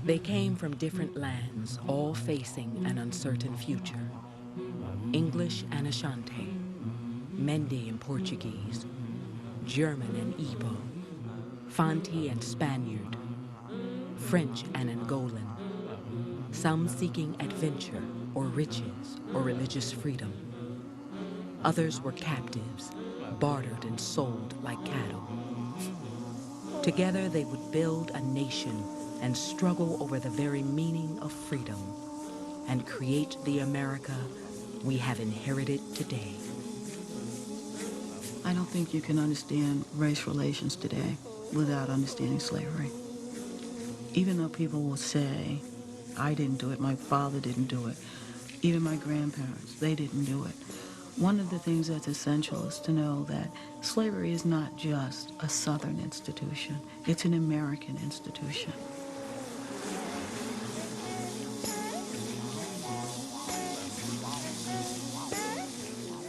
They came from different lands, all facing an uncertain future. English and Ashanti, Mende and Portuguese, German and Igbo, Fanti and Spaniard, French and Angolan, some seeking adventure or riches or religious freedom. Others were captives, bartered and sold like cattle. Together they would build a nation and struggle over the very meaning of freedom and create the America we have inherited today. I don't think you can understand race relations today without understanding slavery. Even though people will say, I didn't do it, my father didn't do it, even my grandparents, they didn't do it. One of the things that's essential is to know that slavery is not just a Southern institution, it's an American institution.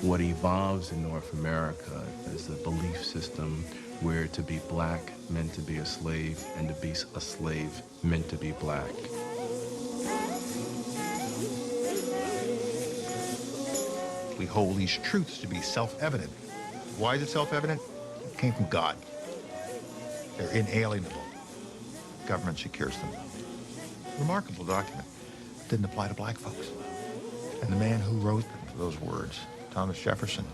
What evolves in North America is a belief system where to be black meant to be a slave, and to be a slave meant to be black. We hold these truths to be self-evident. Why is it self-evident? It came from God. They're inalienable. Government secures them. Remarkable document. Didn't apply to black folks. And the man who wrote those words, Thomas Jefferson,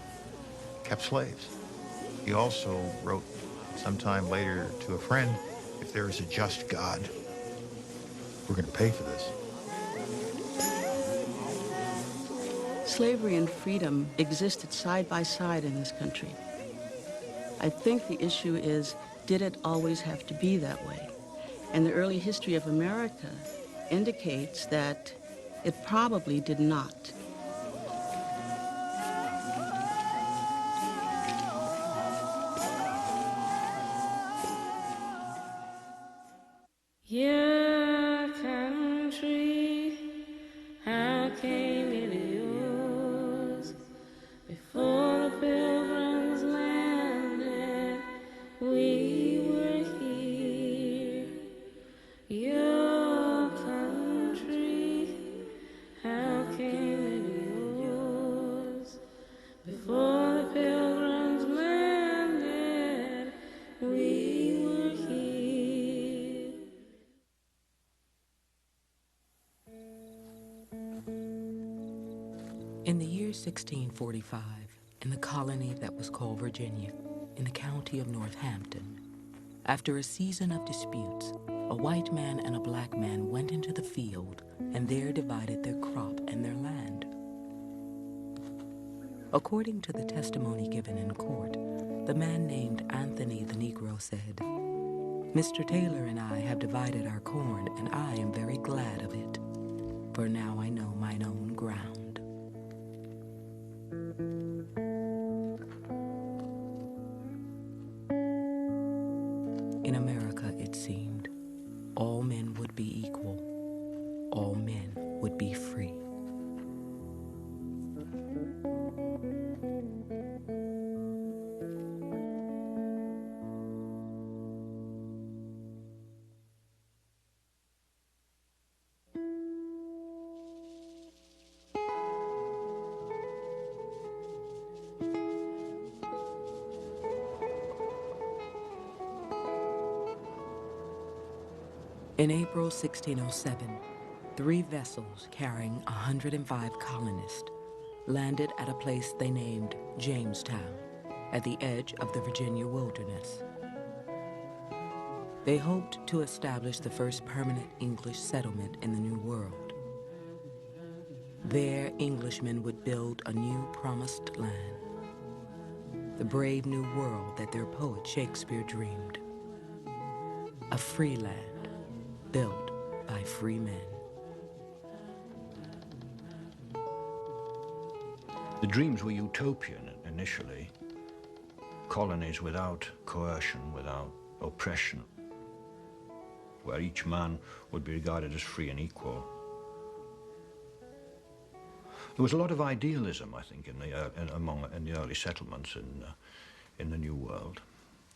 kept slaves. He also wrote sometime later to a friend, if there is a just God, we're going to pay for this. Slavery and freedom existed side by side in this country. I think the issue is, did it always have to be that way? And the early history of America indicates that it probably did not. Your country, how came it yours? Before the pilgrims landed, we were here. Your country, how came it yours? Before the pilgrims landed, we were here. In the year 1645, in the colony that was called Virginia, in the county of Northampton, after a season of disputes, a white man and a black man went into the field and there divided their crop and their land. According to the testimony given in court, the man named Anthony the Negro said, "Mr. Taylor and I have divided our corn, and I am very glad of it, for now I know mine own ground." In America, it seemed, all men would be equal. All men would be free. In April 1607, 3 vessels carrying 105 colonists landed at a place they named Jamestown, at the edge of the Virginia wilderness. They hoped to establish the first permanent English settlement in the New World. There, Englishmen would build a new promised land, the brave new world that their poet Shakespeare dreamed. A free land built by free men. The dreams were utopian initially. Colonies without coercion, without oppression, where each man would be regarded as free and equal. There was a lot of idealism, I think, in the early settlements in the New World.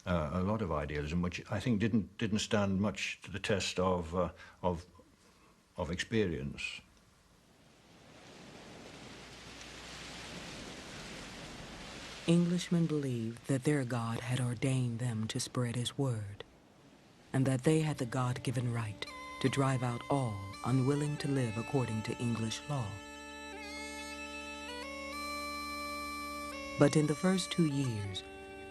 A lot of idealism, which I think didn't stand much to the test of of experience. Englishmen believed that their God had ordained them to spread his word, and that they had the God-given right to drive out all unwilling to live according to English law. But in the first 2 years,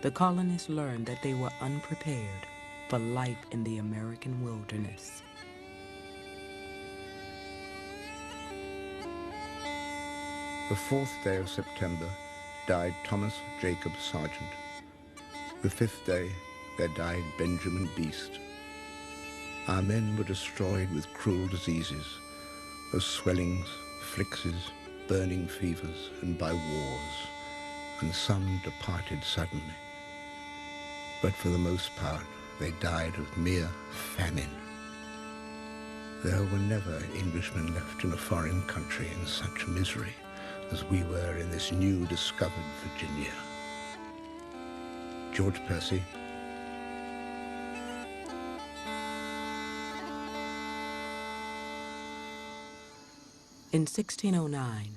the colonists learned that they were unprepared for life in the American wilderness. The 4th day of September died Thomas Jacob Sargent. The 5th day there died Benjamin Beast. Our men were destroyed with cruel diseases, of swellings, flixes, burning fevers, and by wars, and some departed suddenly. But for the most part, they died of mere famine. There were never Englishmen left in a foreign country in such misery as we were in this new discovered Virginia. George Percy. In 1609,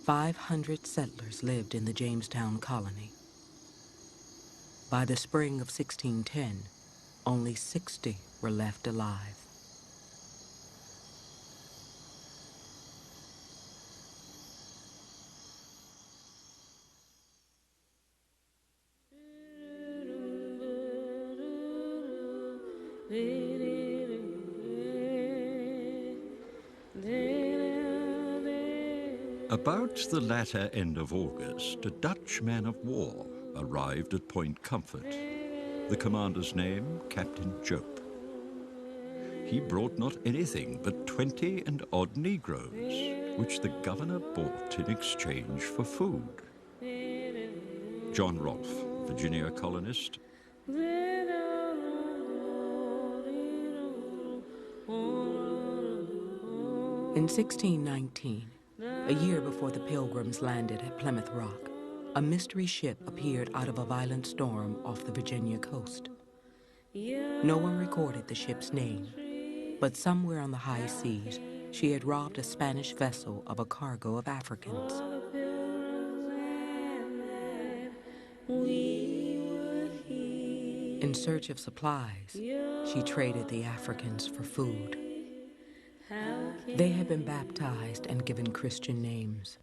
500 settlers lived in the Jamestown colony. By the spring of 1610, only 60 were left alive. About the latter end of August, a Dutch man of war arrived at Point Comfort. The commander's name, Captain Jope. He brought not anything but 20 and odd Negroes, which the governor bought in exchange for food. John Rolfe, Virginia colonist. In 1619, a year before the Pilgrims landed at Plymouth Rock, a mystery ship appeared out of a violent storm off the Virginia coast. No one recorded the ship's name, but somewhere on the high seas, she had robbed a Spanish vessel of a cargo of Africans. In search of supplies, she traded the Africans for food. They had been baptized and given Christian names.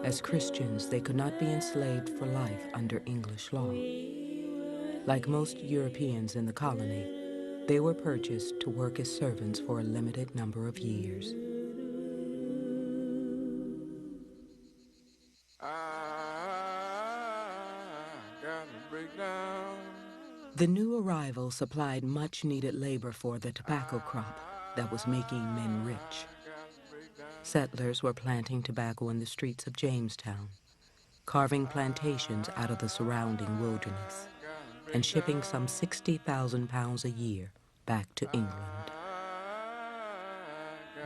As Christians, they could not be enslaved for life under English law. Like most Europeans in the colony, they were purchased to work as servants for a limited number of years. The new arrival supplied much-needed labor for the tobacco crop that was making men rich. Settlers were planting tobacco in the streets of Jamestown, carving plantations out of the surrounding wilderness, and shipping some 60,000 pounds a year back to England.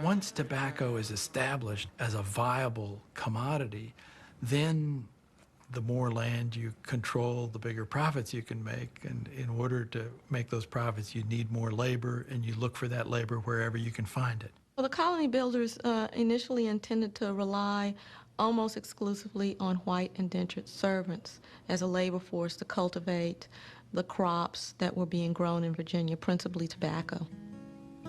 Once tobacco is established as a viable commodity, then the more land you control, the bigger profits you can make. And in order to make those profits, you need more labor, and you look for that labor wherever you can find it. Well, the colony builders initially intended to rely almost exclusively on white indentured servants as a labor force to cultivate the crops that were being grown in Virginia, principally tobacco.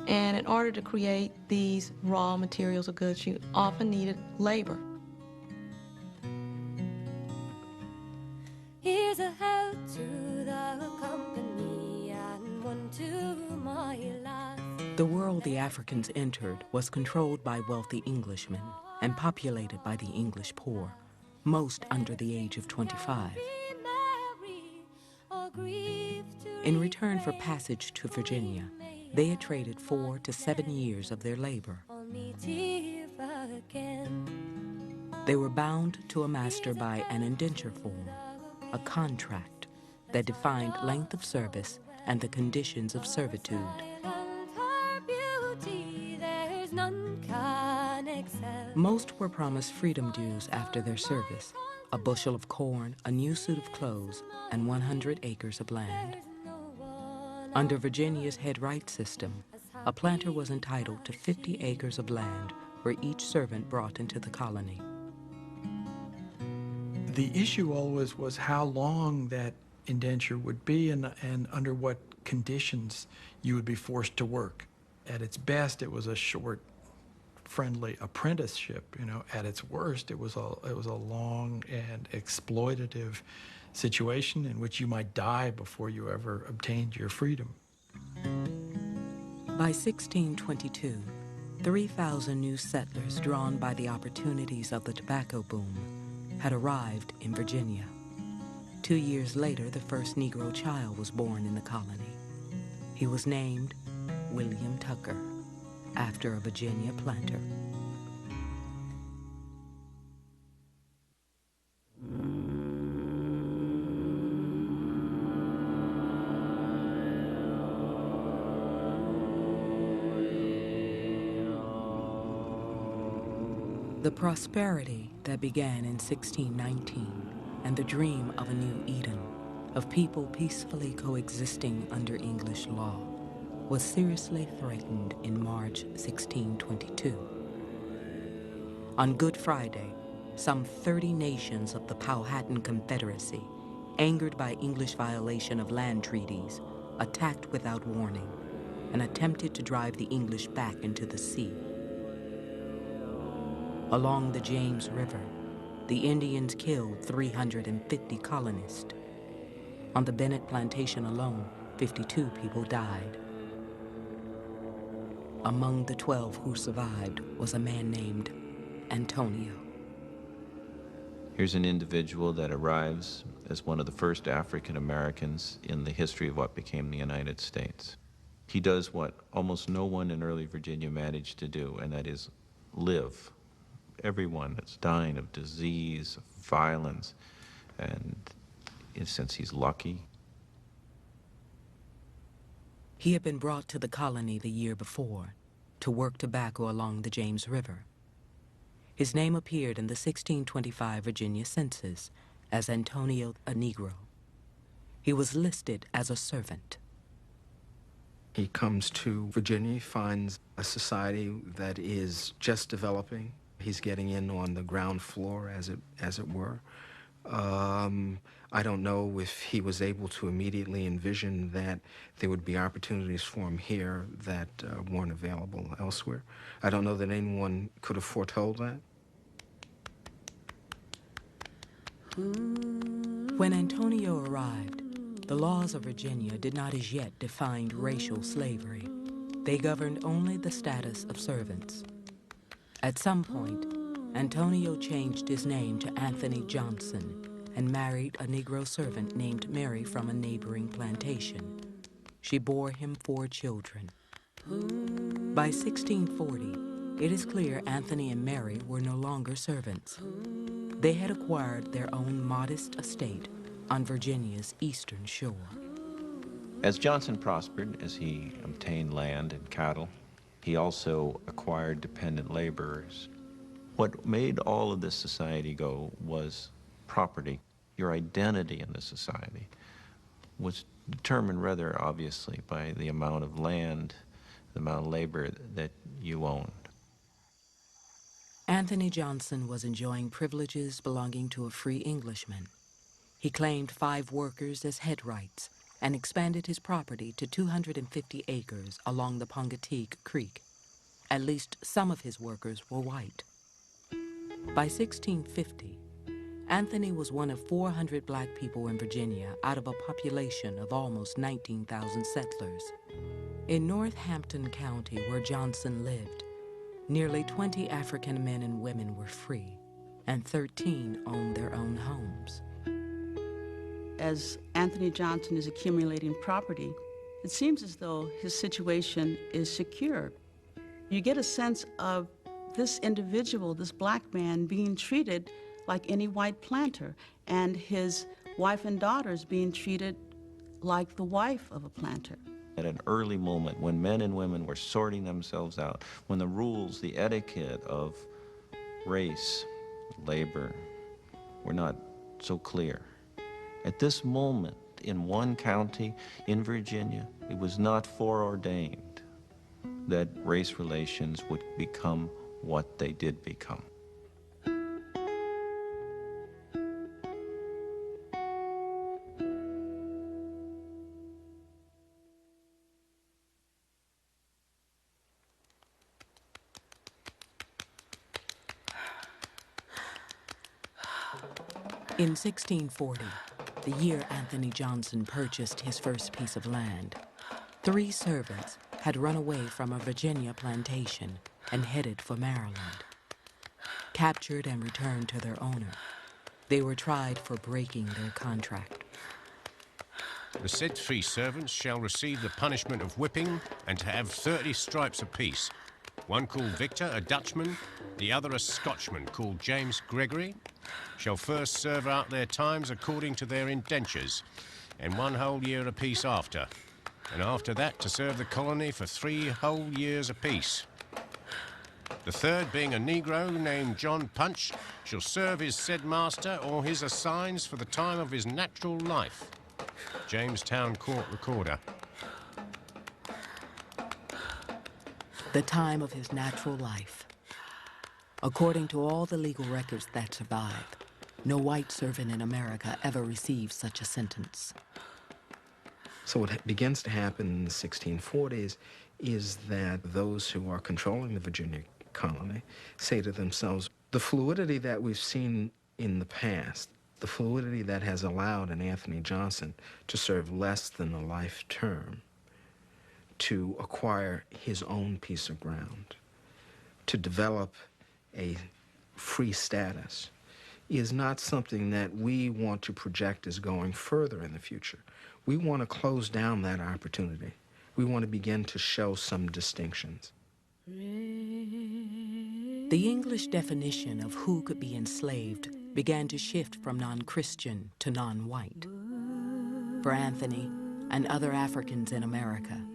And in order to create these raw materials or goods, you often needed labor. Here's a health to the company and one to my life. The world the Africans entered was controlled by wealthy Englishmen and populated by the English poor, most under the age of 25. In return for passage to Virginia, they had traded 4 to 7 years of their labor. They were bound to a master by an indenture form, a contract that defined length of service and the conditions of servitude. Most were promised freedom dues after their service, a bushel of corn, a new suit of clothes, and 100 acres of land. Under Virginia's head right system, a planter was entitled to 50 acres of land where each servant brought into the colony. The issue always was how long that indenture would be and under what conditions you would be forced to work. At its best, it was a short, friendly apprenticeship. You know, at its worst, it was a long and exploitative situation in which you might die before you ever obtained your freedom. By 1622, 3,000 new settlers drawn by the opportunities of the tobacco boom had arrived in Virginia. 2 years later, the first Negro child was born in the colony. He was named William Tucker, after a Virginia planter. The prosperity that began in 1619 and the dream of a new Eden, of people peacefully coexisting under English law, was seriously threatened in March 1622. On Good Friday, some 30 nations of the Powhatan Confederacy, angered by English violation of land treaties, attacked without warning and attempted to drive the English back into the sea. Along the James River, the Indians killed 350 colonists. On the Bennett plantation alone, 52 people died. Among the 12 who survived was a man named Antonio. Here's an individual that arrives as one of the first African Americans in the history of what became the United States. He does what almost no one in early Virginia managed to do, and that is live. Everyone that's dying of disease, of violence, and in a sense he's lucky. He had been brought to the colony the year before to work tobacco along the James River. His name appeared in the 1625 Virginia census as Antonio a Negro. He was listed as a servant. He comes to Virginia, finds a society that is just developing. He's getting in on the ground floor, as it were. I don't know if he was able to immediately envision that there would be opportunities for him here that weren't available elsewhere. I don't know that anyone could have foretold that. When Antonio arrived, the laws of Virginia did not as yet define racial slavery. They governed only the status of servants. At some point, Antonio changed his name to Anthony Johnson and married a Negro servant named Mary from a neighboring plantation. She bore him 4 children. By 1640, it is clear Anthony and Mary were no longer servants. They had acquired their own modest estate on Virginia's eastern shore. As Johnson prospered, as he obtained land and cattle, he also acquired dependent laborers. What made all of this society go was property. Your identity in the society was determined rather obviously by the amount of land, the amount of labor that you owned. Anthony Johnson was enjoying privileges belonging to a free Englishman. He claimed 5 workers as headrights and expanded his property to 250 acres along the Pongateak Creek. At least some of his workers were white. By 1650, Anthony was one of 400 black people in Virginia out of a population of almost 19,000 settlers. In Northampton County, where Johnson lived, nearly 20 African men and women were free, and 13 owned their own homes. As Anthony Johnson is accumulating property, it seems as though his situation is secure. You get a sense of this individual, this black man, being treated like any white planter, and his wife and daughters being treated like the wife of a planter. At an early moment when men and women were sorting themselves out, when the rules, the etiquette of race, labor, were not so clear. At this moment, in one county in Virginia, it was not foreordained that race relations would become what they did become. In 1640, the year Anthony Johnson purchased his first piece of land, 3 servants had run away from a Virginia plantation and headed for Maryland. Captured and returned to their owner, they were tried for breaking their contract. The said 3 servants shall receive the punishment of whipping and to have 30 stripes apiece. One called Victor, a Dutchman, the other a Scotchman called James Gregory, shall first serve out their times according to their indentures, and 1 whole year apiece after, and after that to serve the colony for 3 whole years apiece. The third, being a Negro named John Punch, shall serve his said master or his assigns for the time of his natural life. Jamestown Court Recorder. The time of his natural life. According to all the legal records that survive, no white servant in America ever received such a sentence. So what begins to happen in the 1640s is that those who are controlling the Virginia colony say to themselves, the fluidity that we've seen in the past, the fluidity that has allowed an Anthony Johnson to serve less than a life term, to acquire his own piece of ground, to develop a free status, is not something that we want to project as going further in the future. We want to close down that opportunity. We want to begin to show some distinctions. The English definition of who could be enslaved began to shift from non-Christian to non-white. For Anthony and other Africans in America,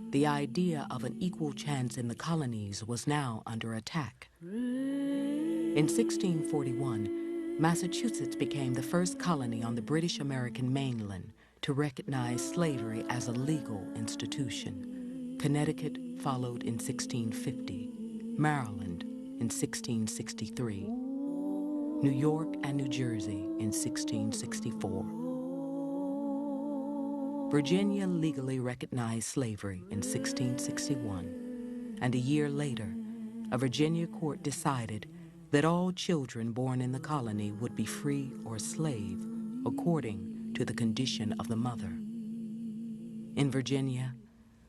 the idea of an equal chance in the colonies was now under attack. In 1641, Massachusetts became the first colony on the British American mainland to recognize slavery as a legal institution. Connecticut followed in 1650, Maryland in 1663, New York and New Jersey in 1664. Virginia legally recognized slavery in 1661, and a year later, a Virginia court decided that all children born in the colony would be free or slave according to the condition of the mother. In Virginia,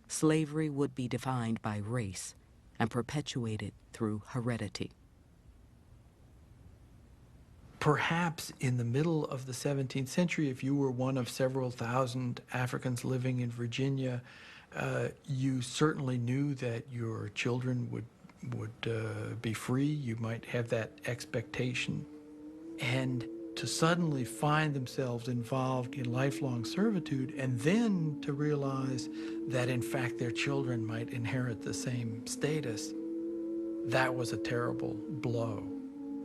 slavery would be defined by race and perpetuated through heredity. Perhaps in the middle of the 17th century, if you were one of several thousand Africans living in Virginia, you certainly knew that your children would be free. You might have that expectation. And to suddenly find themselves involved in lifelong servitude, and then to realize that in fact their children might inherit the same status, that was a terrible blow.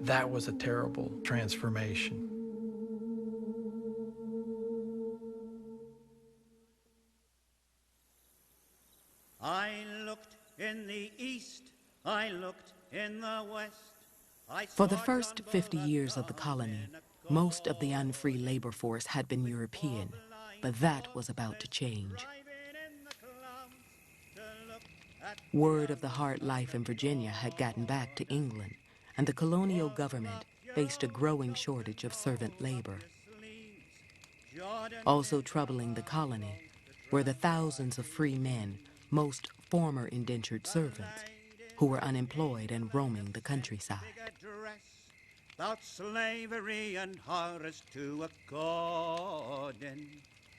That was a terrible transformation. I looked in the east, I looked in the west. For the first 50 years of the colony, most of the unfree labor force had been European, but that was about to change. Word of the hard life in Virginia had gotten back to England, and the colonial government faced a growing shortage of servant labor. Also troubling the colony were the thousands of free men, most former indentured servants, who were unemployed and roaming the countryside. About slavery and Horace to a garden.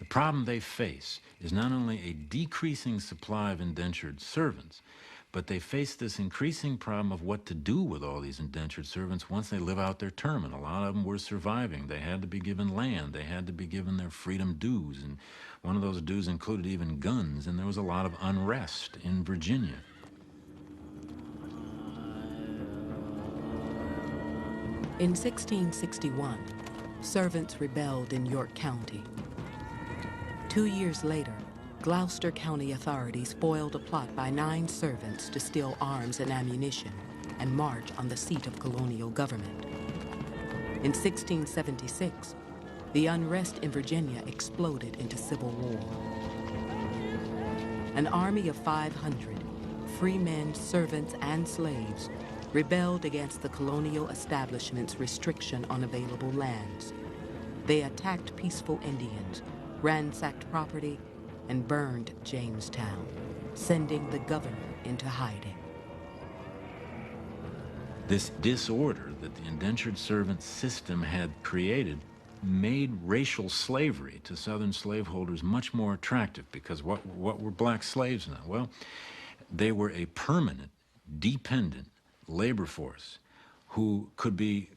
The problem they face is not only a decreasing supply of indentured servants, but they face this increasing problem of what to do with all these indentured servants once they live out their term, and a lot of them were surviving. They had to be given land, they had to be given their freedom dues, and one of those dues included even guns, and there was a lot of unrest in Virginia. In 1661, servants rebelled in York County. 2 years later, Gloucester County authorities foiled a plot by 9 servants to steal arms and ammunition and march on the seat of colonial government. In 1676, the unrest in Virginia exploded into civil war. An army of 500, free men, servants, and slaves, rebelled against the colonial establishment's restriction on available lands. They attacked peaceful Indians, ransacked property, and burned Jamestown, sending the governor into hiding. This disorder that the indentured servant system had created made racial slavery to Southern slaveholders much more attractive, because what were black slaves now? Well, they were a permanent, dependent labor force who could be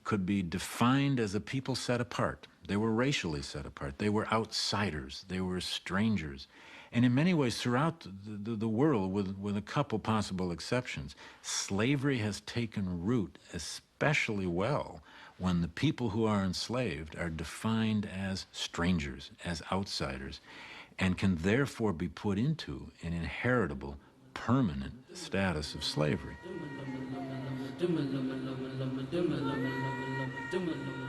defined as a people set apart. They were racially set apart. They were outsiders. They were strangers. And in many ways, throughout the world, with a couple possible exceptions, slavery has taken root especially well when the people who are enslaved are defined as strangers, as outsiders, and can therefore be put into an inheritable, permanent status of slavery.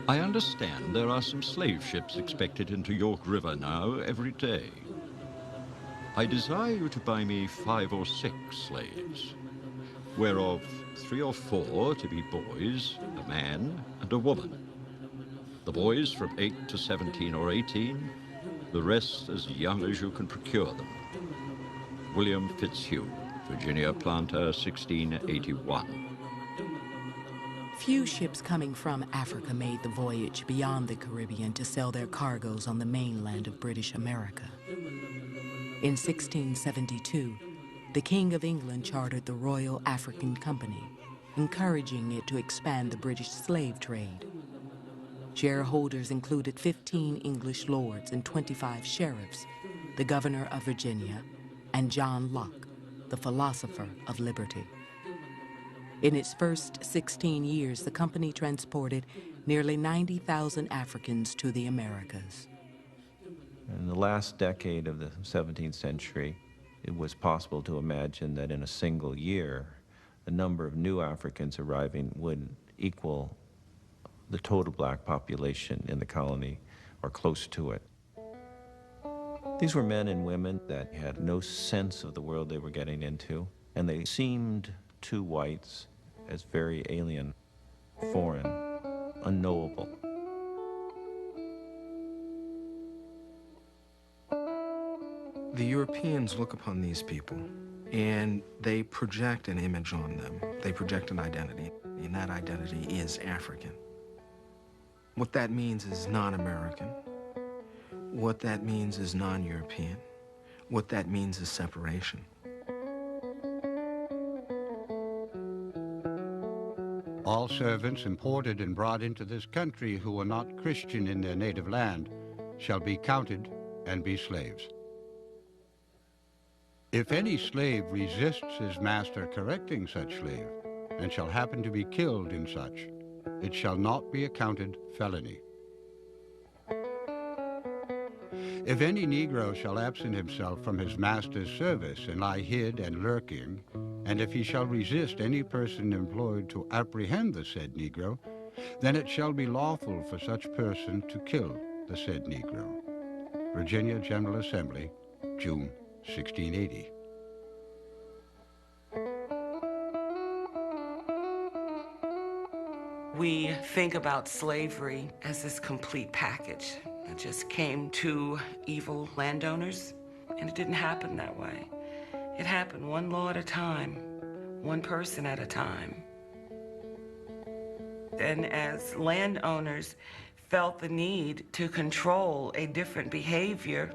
I understand there are some slave ships expected into York River now every day. I desire you to buy me 5 or 6 slaves, whereof 3 or 4 to be boys, a man and a woman. The boys from 8 to 17 or 18, the rest as young as you can procure them. William Fitzhugh, Virginia Planter, 1681. Few ships coming from Africa made the voyage beyond the Caribbean to sell their cargoes on the mainland of British America. In 1672, the King of England chartered the Royal African Company, encouraging it to expand the British slave trade. Shareholders included 15 English lords and 25 sheriffs, the governor of Virginia, and John Locke, the philosopher of liberty. In its first 16 years, the company transported nearly 90,000 Africans to the Americas. In the last decade of the 17th century, it was possible to imagine that in a single year, the number of new Africans arriving would equal the total black population in the colony, or close to it. These were men and women that had no sense of the world they were getting into, and they seemed to whites as very alien, foreign, unknowable. The Europeans look upon these people and they project an image on them. They project an identity, and that identity is African. What that means is non-American. What that means is non-European. What that means is separation. All servants imported and brought into this country who are not Christian in their native land shall be counted and be slaves. If any slave resists his master correcting such slave, and shall happen to be killed in such, it shall not be accounted felony. If any Negro shall absent himself from his master's service and lie hid and lurking, and if he shall resist any person employed to apprehend the said Negro, then it shall be lawful for such person to kill the said Negro. Virginia General Assembly, June 1680. We think about slavery as this complete package that just came to evil landowners, and it didn't happen that way. It happened one law at a time, one person at a time. And as landowners felt the need to control a different behavior,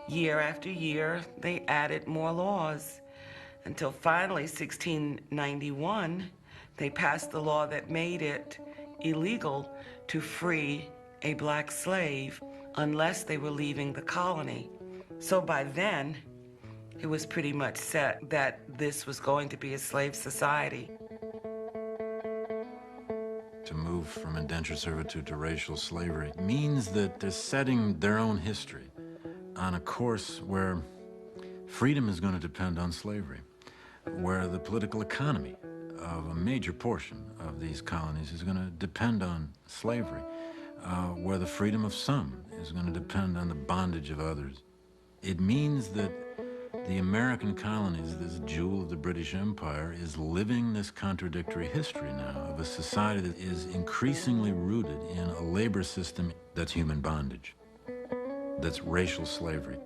year after year, they added more laws until finally, 1691, they passed the law that made it illegal to free a black slave unless they were leaving the colony. So by then, it was pretty much set that this was going to be a slave society. To move from indentured servitude to racial slavery means that they're setting their own history on a course where freedom is going to depend on slavery, where the political economy of a major portion of these colonies is going to depend on slavery, where the freedom of some is going to depend on the bondage of others. It means that the American colonies, this jewel of the British Empire, is living this contradictory history now of a society that is increasingly rooted in a labor system that's human bondage, that's racial slavery.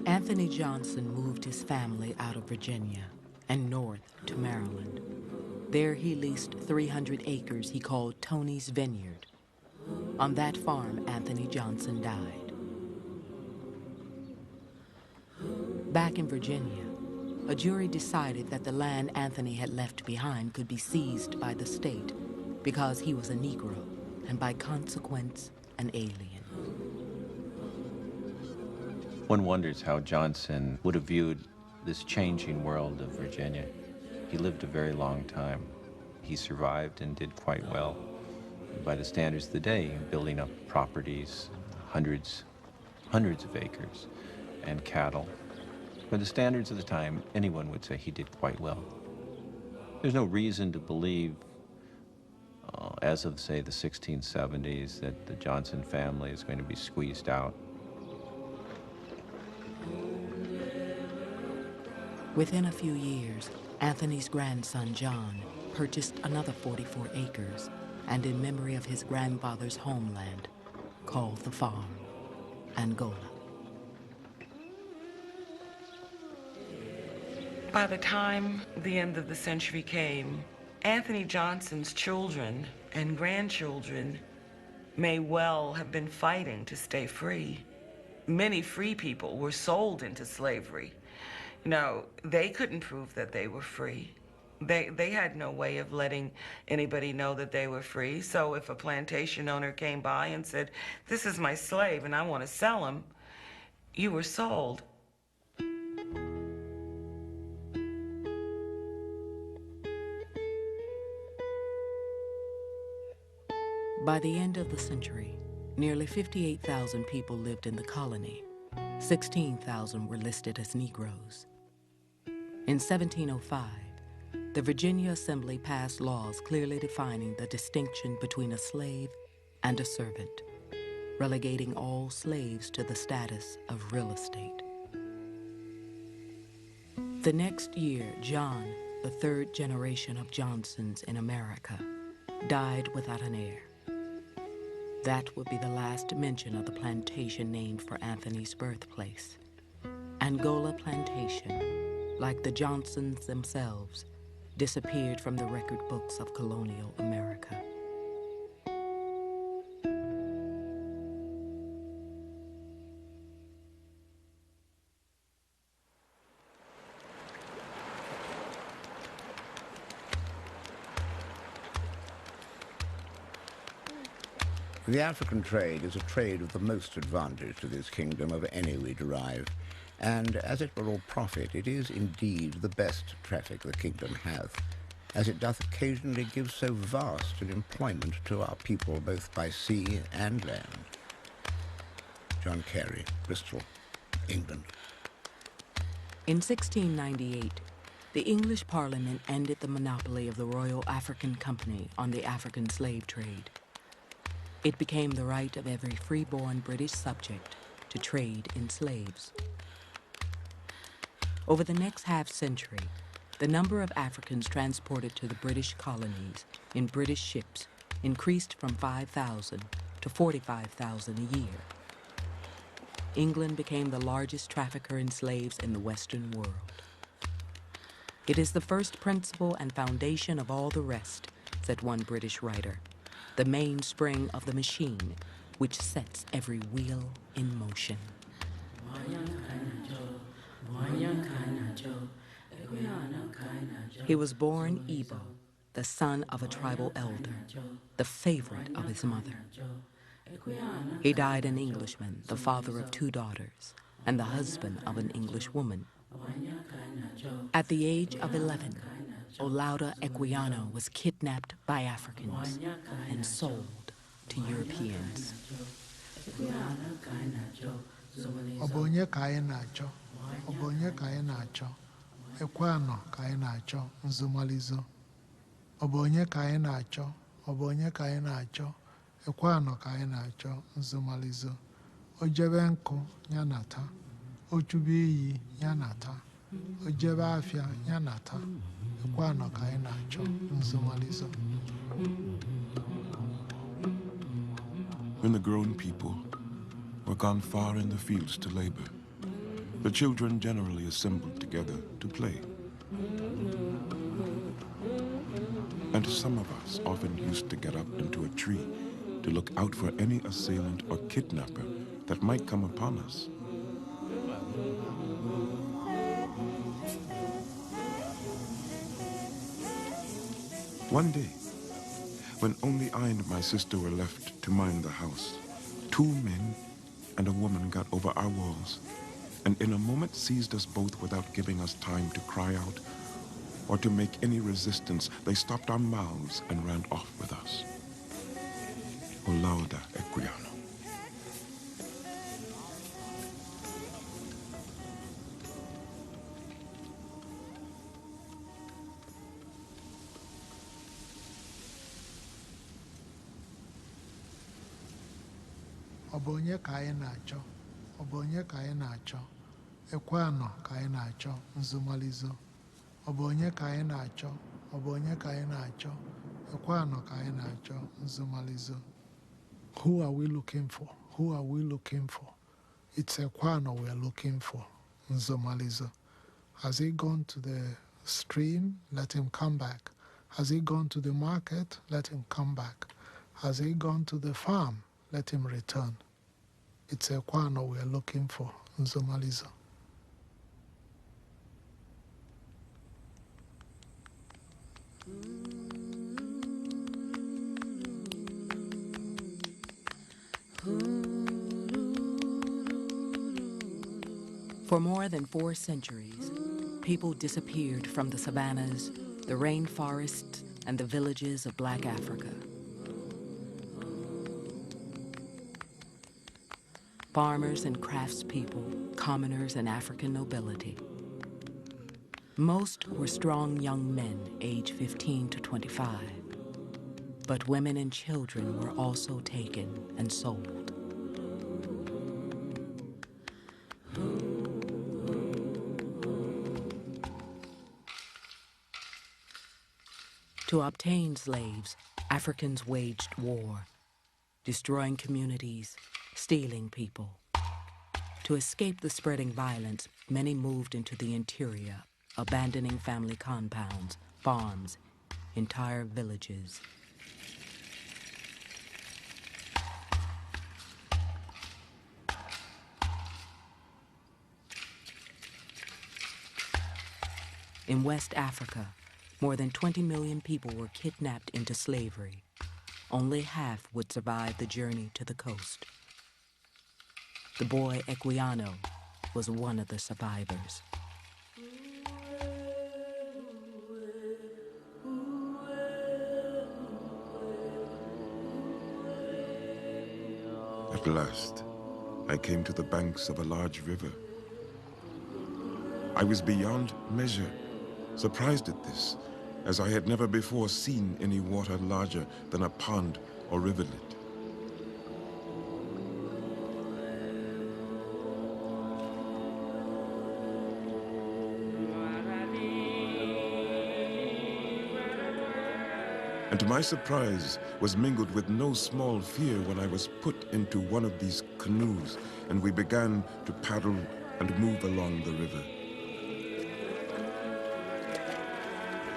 Anthony Johnson moved his family out of Virginia and north to Maryland. There he leased 300 acres he called Tony's Vineyard. On that farm, Anthony Johnson died. Back in Virginia, a jury decided that the land Anthony had left behind could be seized by the state because he was a Negro and by consequence, an alien. One wonders how Johnson would have viewed this changing world of Virginia. He lived a very long time. He survived and did quite well by the standards of the day, building up properties, hundreds of acres, and cattle. By the standards of the time, anyone would say he did quite well. There's no reason to believe, as of, say, the 1670s, that the Johnson family is going to be squeezed out. Within a few years, Anthony's grandson, John, purchased another 44 acres, and in memory of his grandfather's homeland, called the farm Angola. By the time the end of the century came, Anthony Johnson's children and grandchildren may well have been fighting to stay free. Many free people were sold into slavery. You know, they couldn't prove that they were free. They had no way of letting anybody know that they were free. So if a plantation owner came by and said, "This is my slave and I want to sell him," you were sold. By the end of the century, nearly 58,000 people lived in the colony. 16,000 were listed as Negroes. In 1705, the Virginia Assembly passed laws clearly defining the distinction between a slave and a servant, relegating all slaves to the status of real estate. The next year, John, the third generation of Johnsons in America, died without an heir. That would be the last mention of the plantation named for Anthony's birthplace. Angola Plantation, like the Johnsons themselves, disappeared from the record books of colonial America. The African trade is a trade of the most advantage to this kingdom of any we derive, and as it will all profit, it is indeed the best traffic the kingdom hath, as it doth occasionally give so vast an employment to our people both by sea and land. John Carey, Bristol, England. In 1698, the English Parliament ended the monopoly of the Royal African Company on the African slave trade. It became the right of every free-born British subject to trade in slaves. Over the next half-century, the number of Africans transported to the British colonies in British ships increased from 5,000 to 45,000 a year. England became the largest trafficker in slaves in the Western world. It is the first principle and foundation of all the rest, said one British writer, the mainspring of the machine which sets every wheel in motion. He was born Igbo, the son of a tribal elder, the favorite of his mother. He died an Englishman, the father of 2 daughters, and the husband of an English woman. At the age of 11, Olaudah Equiano was kidnapped by Africans and sold to Europeans. Obonye ka anyị na-achọ, obonye ka anyị na-achọ, Equiano ka anyị na-achọ, nzomalizo. Obonye ka anyị na-achọ, obonye ka anyị na-achọ, Equiano ka anyị na-achọ, nzomalizo. Ojebe nkụ ya na-ata, ochube iyi ya na-ata, ojebe afịa ya na-ata, Equiano ka anyị na-achọ, nzomalizo. When the grown people were gone far in the fields to labor, the children generally assembled together to play. And some of us often used to get up into a tree to look out for any assailant or kidnapper that might come upon us. One day, when only I and my sister were left to mind the house, 2 men and a woman got over our walls, and in a moment seized us both without giving us time to cry out or to make any resistance. They stopped our mouths and ran off with us. Olaudah Equiano. Obonye ka anyị na-achọ, obonye ka anyị na-achọ, Equiano ka anyị na-achọ, nzomalizo. Obonye ka anyị na-achọ, obonye ka anyị na-achọ, Equiano ka anyị na-achọ, nzomalizo. Who are we looking for? Who are we looking for? It's Equiano we are looking for, nzomalizo. Has he gone to the stream? Let him come back. Has he gone to the market? Let him come back. Has he gone to the farm? Let him return. It's Equiano we are looking for, nzomalizo. For more than 4 centuries, people disappeared from the savannas, the rainforests, and the villages of Black Africa. Farmers and craftspeople, commoners and African nobility. Most were strong young men, aged 15 to 25. But women and children were also taken and sold. To obtain slaves, Africans waged war, destroying communities, stealing people. To escape the spreading violence, many moved into the interior, abandoning family compounds, farms, entire villages. In West Africa, more than 20 million people were kidnapped into slavery. Only half would survive the journey to the coast. The boy Equiano was one of the survivors. At last, I came to the banks of a large river. I was beyond measure surprised at this, as I had never before seen any water larger than a pond or rivulet. And to my surprise was mingled with no small fear when I was put into one of these canoes and we began to paddle and move along the river.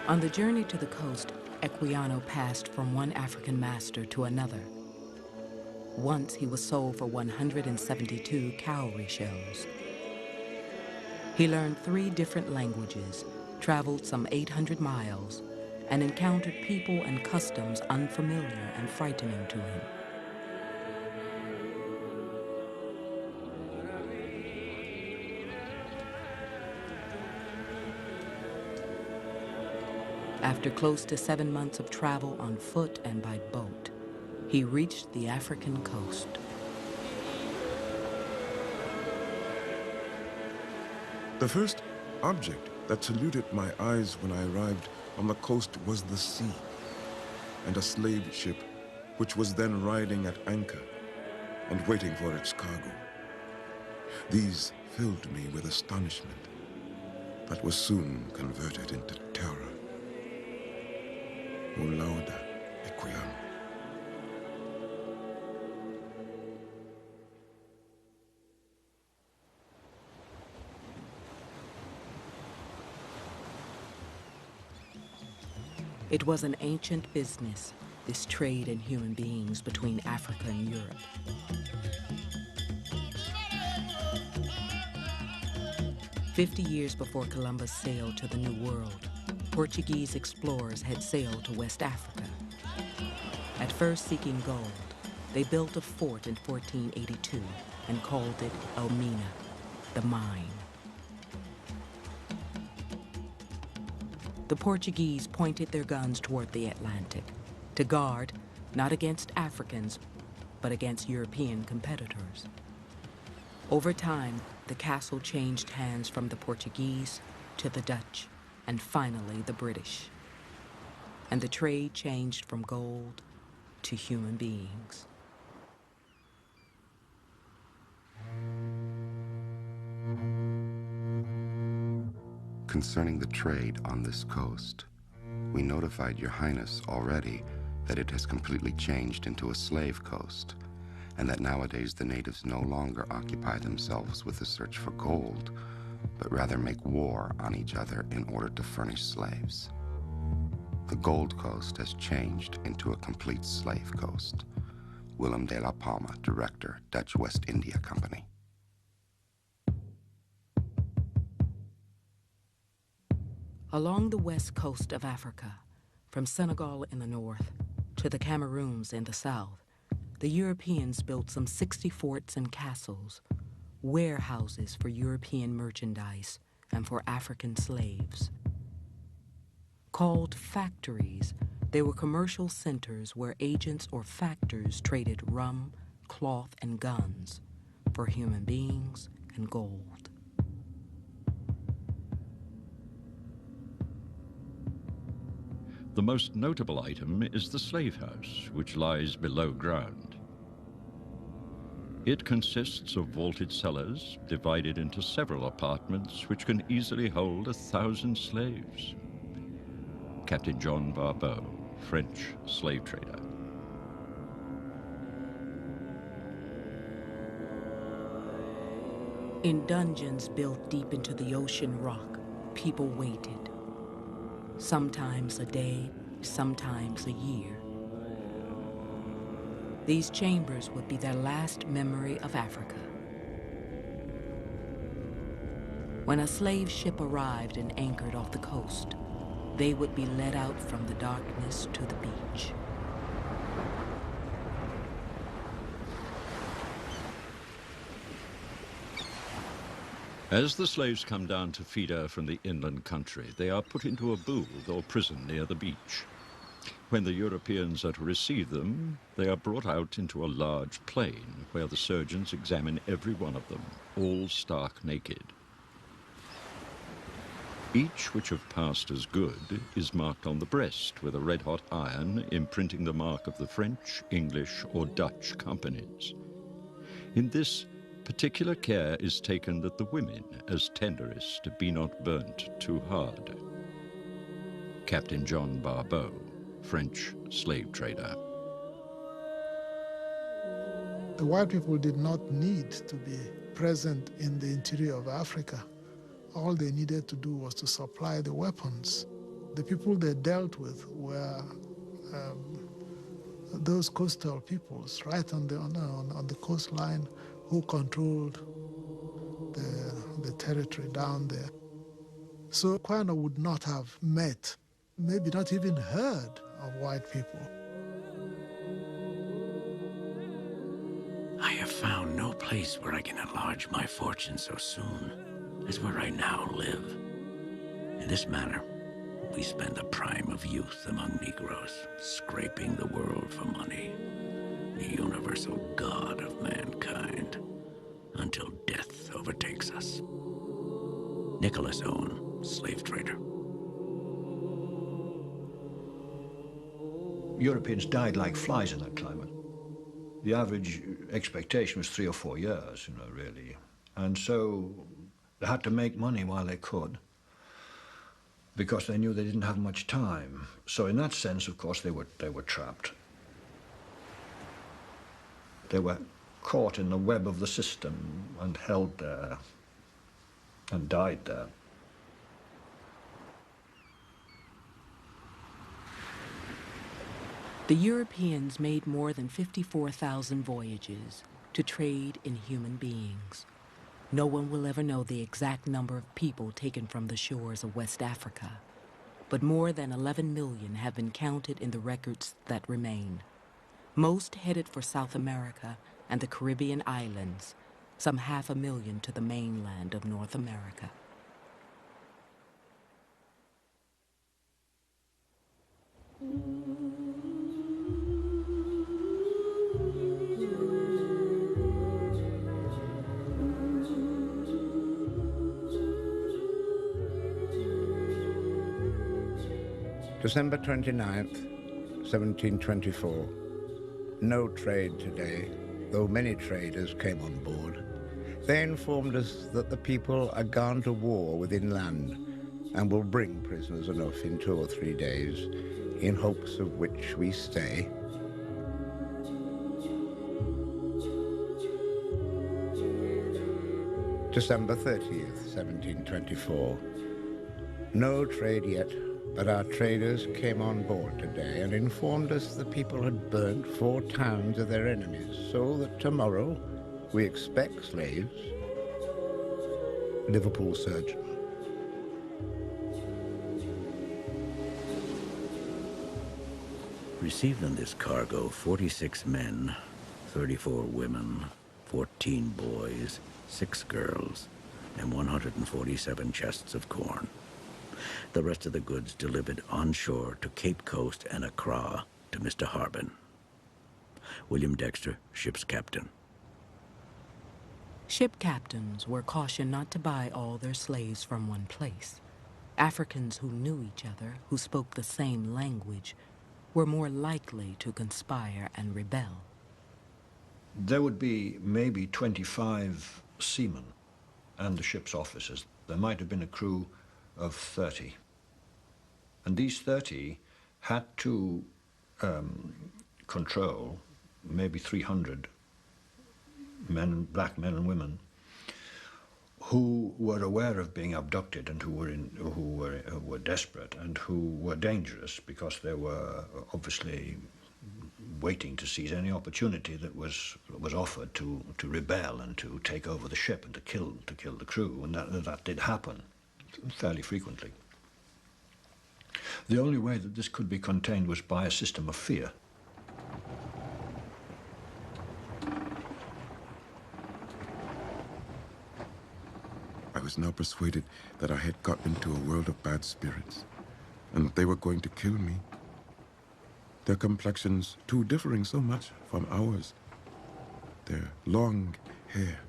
On the journey to the coast, Equiano passed from one African master to another. Once he was sold for 172 cowrie shells. He learned 3 different languages, traveled some 800 miles, and encountered people and customs unfamiliar and frightening to him. After close to 7 months of travel on foot and by boat, he reached the African coast. The first object that saluted my eyes when I arrived on the coast was the sea, and a slave ship which was then riding at anchor and waiting for its cargo. These filled me with astonishment that was soon converted into terror. O lauda equiam. It was an ancient business, this trade in human beings between Africa and Europe. "50 years before Columbus sailed to the New World, Portuguese explorers had sailed to West Africa. At first seeking gold, they built a fort in 1482 and called it Elmina, the mine. The Portuguese pointed their guns toward the Atlantic to guard not against Africans, but against European competitors. Over time, the castle changed hands from the Portuguese to the Dutch, and finally the British. And the trade changed from gold to human beings. Concerning the trade on this coast, we notified Your Highness already that it has completely changed into a slave coast, and that nowadays the natives no longer occupy themselves with the search for gold, but rather make war on each other in order to furnish slaves. The Gold Coast has changed into a complete slave coast. Willem de la Palma, Director, Dutch West India Company. Along the west coast of Africa, from Senegal in the north to the Cameroons in the south, the Europeans built some 60 forts and castles, warehouses for European merchandise and for African slaves. Called factories, they were commercial centers where agents or factors traded rum, cloth, and guns for human beings and gold. The most notable item is the slave house, which lies below ground. It consists of vaulted cellars divided into several apartments which can easily hold 1,000 slaves. Captain John Barbeau, French slave trader. In dungeons built deep into the ocean rock, people waited. Sometimes a day, sometimes a year. These chambers would be their last memory of Africa. When a slave ship arrived and anchored off the coast, they would be led out from the darkness to the beach. As the slaves come down to Feeder from the inland country, they are put into a booth or prison near the beach. When the Europeans are to receive them, they are brought out into a large plain where the surgeons examine every one of them, all stark naked. Each which have passed as good is marked on the breast with a red-hot iron imprinting the mark of the French, English, or Dutch companies. In this, particular care is taken that the women, as tenderest, be not burnt too hard. Captain John Barbeau, French slave trader. The white people did not need to be present in the interior of Africa. All they needed to do was to supply the weapons. The people they dealt with were those coastal peoples right on the coastline who controlled the territory down there. So Kwano would not have met, maybe not even heard of white people. I have found no place where I can enlarge my fortune so soon as where I now live. In this manner, We spend the prime of youth among Negroes, scraping the world for money, the universal god of mankind, until death overtakes us. Nicholas Owen, slave trader. Europeans died like flies in that climate. The average expectation was 3 or 4 years, really. And so they had to make money while they could, because they knew they didn't have much time. So in that sense, of course, they were trapped. They were caught in the web of the system and held there and died there. The Europeans made more than 54,000 voyages to trade in human beings. No one will ever know the exact number of people taken from the shores of West Africa, but more than 11 million have been counted in the records that remain. Most headed for South America and the Caribbean islands, some 500,000 to the mainland of North America. December 29th, 1724. No trade today, though many traders came on board. They informed us that the people are gone to war within land and will bring prisoners enough in 2 or 3 days, in hopes of which we stay. December 30th, 1724. No trade yet, but our traders came on board today and informed us the people had burnt 4 towns of their enemies, so that tomorrow we expect slaves. Liverpool Surgeon. Received on this cargo 46 men, 34 women, 14 boys, 6 girls, and 147 chests of corn. The rest of the goods delivered onshore to Cape Coast and Accra to Mr. Harbin. William Dexter, ship's captain. Ship captains were cautioned not to buy all their slaves from one place. Africans who knew each other, who spoke the same language, were more likely to conspire and rebel. There would be maybe 25 seamen and the ship's officers. There might have been a crew of 30. And these 30 had to control maybe 300 men, black men and women, who were aware of being abducted and who were desperate and who were dangerous because they were obviously waiting to seize any opportunity that was offered to rebel and to take over the ship and to kill the crew, and that did happen fairly frequently. The only way that this could be contained was by a system of fear. I was now persuaded that I had got into a world of bad spirits, and that they were going to kill me. Their complexions, too, differing so much from ours. Their long hair,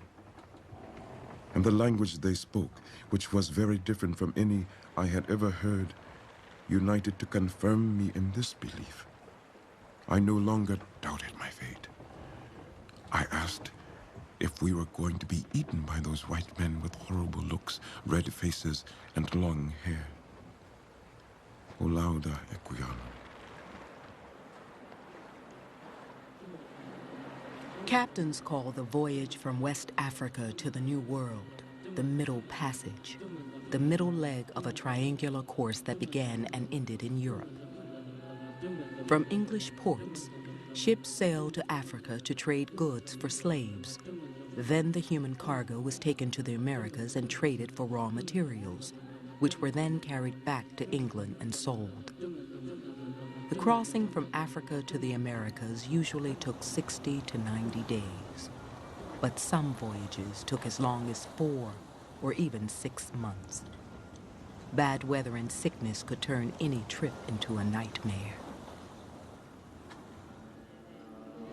and the language they spoke, which was very different from any I had ever heard, united to confirm me in this belief. I no longer doubted my fate. I asked if we were going to be eaten by those white men with horrible looks, red faces, and long hair. O lauda equiano. Captains call the voyage from West Africa to the New World the Middle Passage, the middle leg of a triangular course that began and ended in Europe. From English ports, ships sailed to Africa to trade goods for slaves. Then the human cargo was taken to the Americas and traded for raw materials, which were then carried back to England and sold. The crossing from Africa to the Americas usually took 60 to 90 days, but some voyages took as long as 4 or even 6 months. Bad weather and sickness could turn any trip into a nightmare.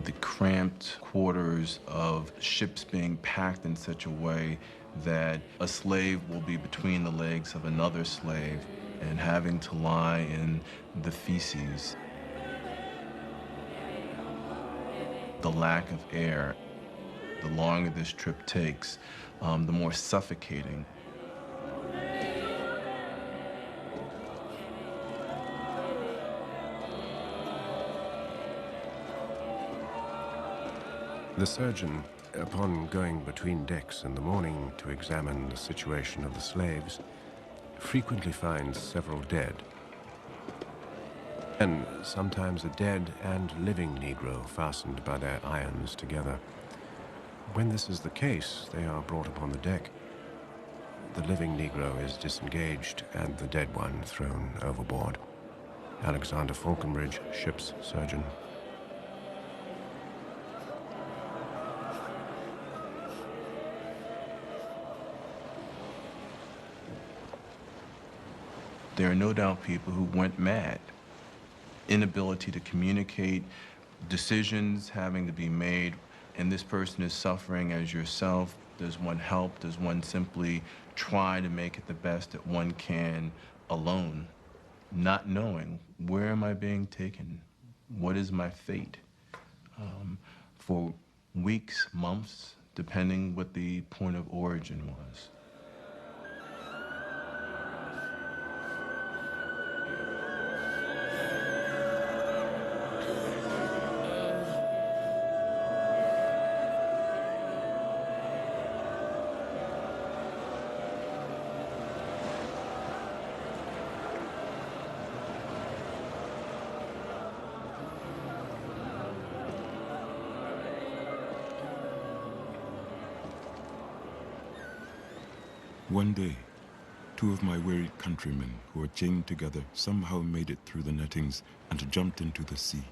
The cramped quarters of ships being packed in such a way that a slave will be between the legs of another slave and having to lie in the feces. The lack of air, the longer this trip takes, the more suffocating. The surgeon, upon going between decks in the morning to examine the situation of the slaves, frequently finds several dead, and sometimes a dead and living Negro fastened by their irons together. When this is the case, they are brought upon the deck. The living Negro is disengaged and the dead one thrown overboard. Alexander Falconbridge, ship's surgeon. There are no doubt people who went mad. Inability to communicate, decisions having to be made, and this person is suffering as yourself. Does one help? Does one simply try to make it the best that one can alone, not knowing where am I being taken? What is my fate? For weeks, months, depending what the point of origin was. One day, two of my wearied countrymen who were chained together somehow made it through the nettings and jumped into the sea.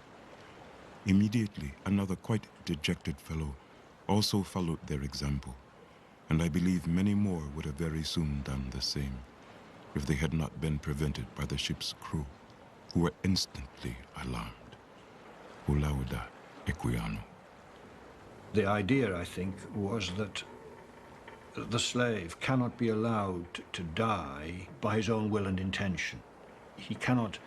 Immediately, another quite dejected fellow also followed their example, and I believe many more would have very soon done the same if they had not been prevented by the ship's crew, who were instantly alarmed. Olaudah Equiano. The idea, I think, was that the slave cannot be allowed to die by his own will and intention. He cannot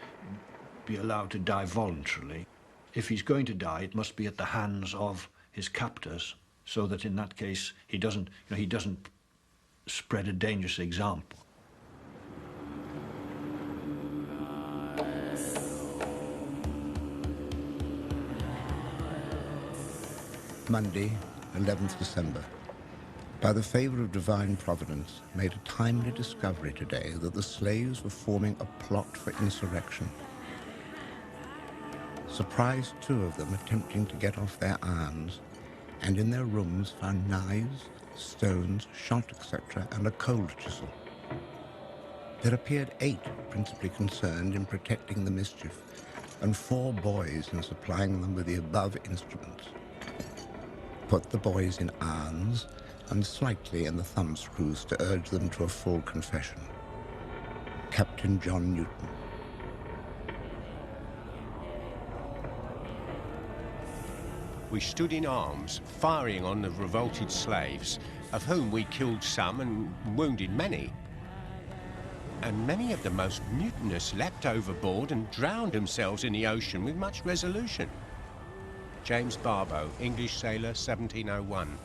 be allowed to die voluntarily. If he's going to die, it must be at the hands of his captors, so that in that case he doesn't spread a dangerous example. Monday, 11th December. By the favor of divine providence, made a timely discovery today that the slaves were forming a plot for insurrection. Surprised two of them attempting to get off their irons, and in their rooms found knives, stones, shot, etc., and a cold chisel. There appeared 8 principally concerned in protecting the mischief, and 4 boys in supplying them with the above instruments. Put the boys in irons, and slightly in the thumbscrews to urge them to a full confession. Captain John Newton. We stood in arms, firing on the revolted slaves, of whom we killed some and wounded many. And many of the most mutinous leapt overboard and drowned themselves in the ocean with much resolution. James Barbow, English sailor, 1701.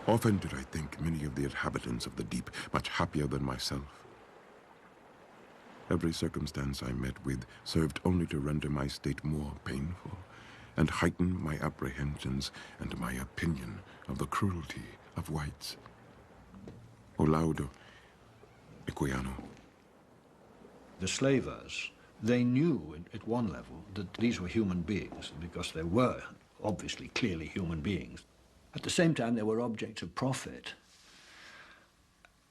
Often did I think many of the inhabitants of the deep much happier than myself. Every circumstance I met with served only to render my state more painful, and heighten my apprehensions and my opinion of the cruelty of whites. Olaudah Equiano. The slavers, they knew at one level that these were human beings, because they were obviously clearly human beings. At the same time, they were objects of profit.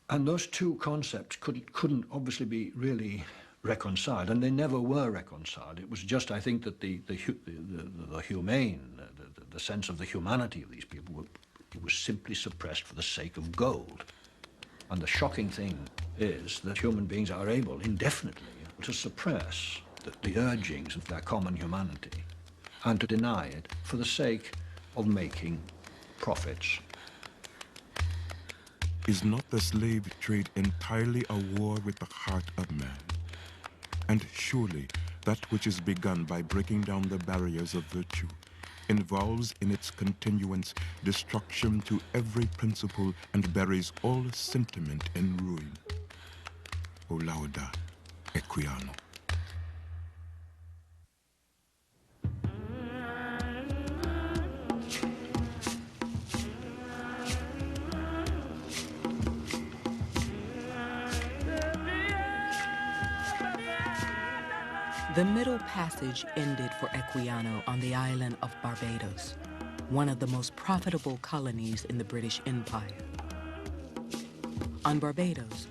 And those two concepts couldn't obviously be really reconciled, and they never were reconciled. It was just, I think, that the humane, the sense of the humanity of these people was simply suppressed for the sake of gold. And the shocking thing is that human beings are able indefinitely to suppress the urgings of their common humanity and to deny it for the sake of making profits. Is not the slave trade entirely a war with the heart of man? And surely that which is begun by breaking down the barriers of virtue involves in its continuance destruction to every principle and buries all sentiment in ruin. O lauda equiano. The Middle Passage ended for Equiano on the island of Barbados, one of the most profitable colonies in the British Empire. On Barbados,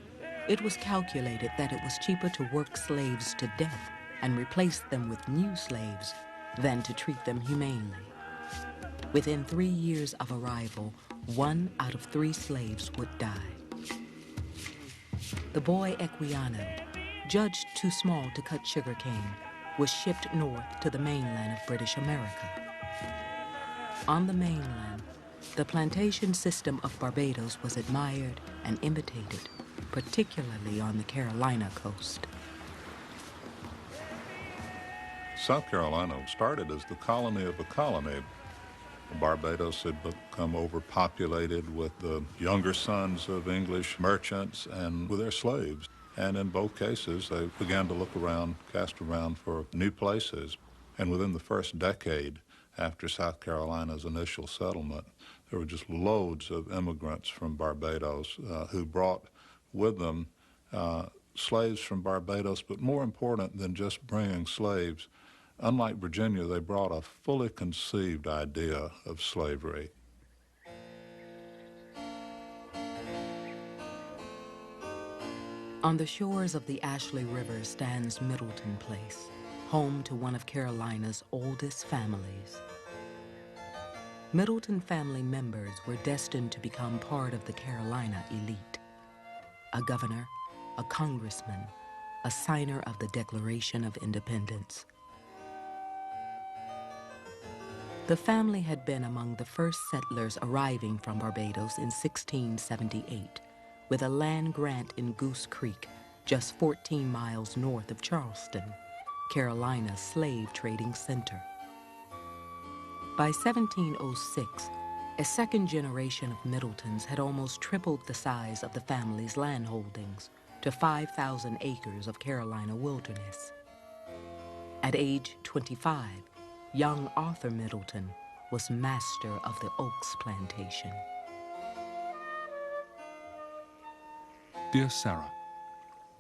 it was calculated that it was cheaper to work slaves to death and replace them with new slaves than to treat them humanely. Within 3 years of arrival, 1 out of 3 slaves would die. The boy Equiano, judged too small to cut sugarcane, was shipped north to the mainland of British America. On the mainland, the plantation system of Barbados was admired and imitated, particularly on the Carolina coast. South Carolina started as the colony of a colony. Barbados had become overpopulated with the younger sons of English merchants and with their slaves. And in both cases, they began to look around, cast around for new places. And within the first decade after South Carolina's initial settlement, there were just loads of immigrants from Barbados who brought with them slaves from Barbados, but more important than just bringing slaves, unlike Virginia, they brought a fully conceived idea of slavery. On the shores of the Ashley River stands Middleton Place, home to one of Carolina's oldest families. Middleton family members were destined to become part of the Carolina elite. A governor, a congressman, a signer of the Declaration of Independence. The family had been among the first settlers arriving from Barbados in 1678, with a land grant in Goose Creek, just 14 miles north of Charleston, Carolina's slave trading center. By 1706, a second generation of Middletons had almost tripled the size of the family's land holdings to 5,000 acres of Carolina wilderness. At age 25, young Arthur Middleton was master of the Oaks plantation. Dear Sarah,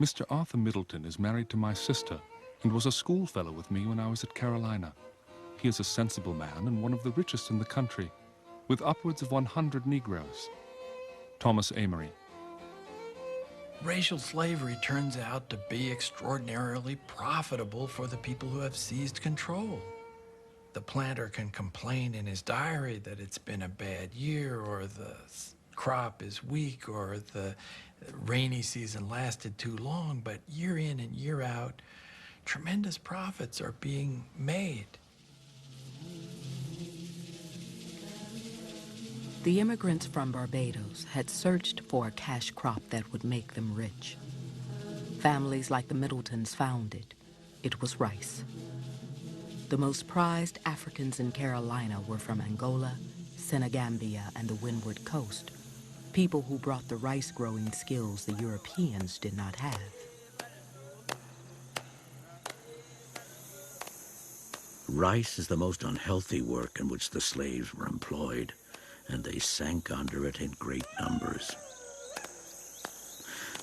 Mr. Arthur Middleton is married to my sister and was a schoolfellow with me when I was at Carolina. He is a sensible man and one of the richest in the country, with upwards of 100 Negroes. Thomas Amory. Racial slavery turns out to be extraordinarily profitable for the people who have seized control. The planter can complain in his diary that it's been a bad year, or the crop is weak, or the rainy season lasted too long, but year in and year out, tremendous profits are being made. The immigrants from Barbados had searched for a cash crop that would make them rich. Families like the Middletons found it. It was rice. The most prized Africans in Carolina were from Angola, Senegambia, and the Windward Coast, people who brought the rice-growing skills the Europeans did not have. Rice is the most unhealthy work in which the slaves were employed, and they sank under it in great numbers.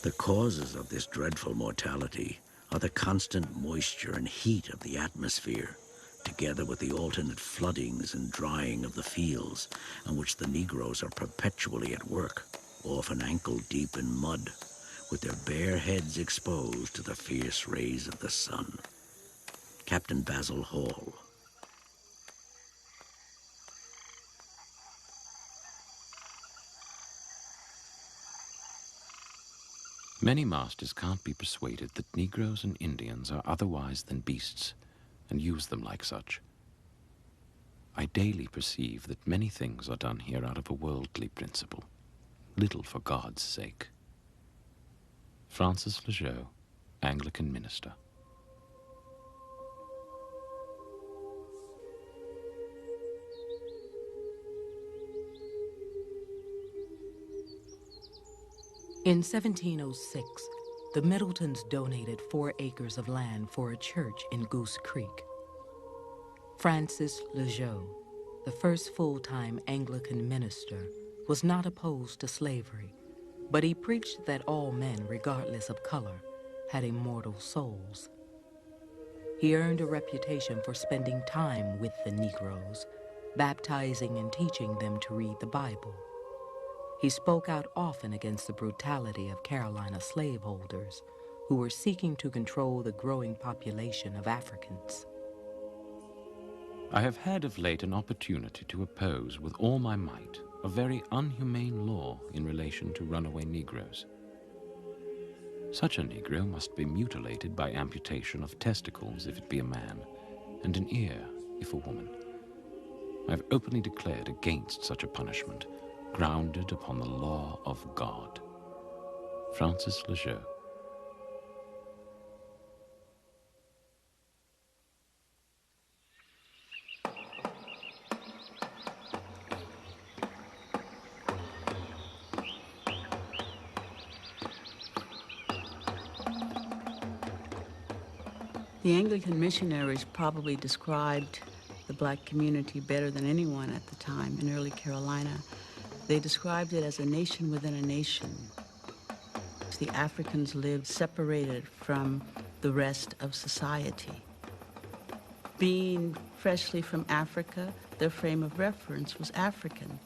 The causes of this dreadful mortality are the constant moisture and heat of the atmosphere, together with the alternate floodings and drying of the fields on which the Negroes are perpetually at work. often ankle-deep in mud, with their bare heads exposed to the fierce rays of the sun. Captain Basil Hall. Many masters can't be persuaded that Negroes and Indians are otherwise than beasts, and use them like such. I daily perceive that many things are done here out of a worldly principle, little for God's sake. Francis Lejeune, Anglican minister. In 1706, the Middletons donated 4 acres of land for a church in Goose Creek. Francis Lejeune, the first full-time Anglican minister, was not opposed to slavery, but he preached that all men, regardless of color, had immortal souls. He earned a reputation for spending time with the Negroes, baptizing and teaching them to read the Bible. He spoke out often against the brutality of Carolina slaveholders who were seeking to control the growing population of Africans. I have had of late an opportunity to oppose with all my might a very unhumane law in relation to runaway Negroes. Such a Negro must be mutilated by amputation of testicles if it be a man, and an ear if a woman. I have openly declared against such a punishment, grounded upon the law of God. Francis Lejeune. The Anglican missionaries probably described the black community better than anyone at the time in early Carolina. They described it as a nation within a nation. The Africans lived separated from the rest of society. Being freshly from Africa, their frame of reference was African.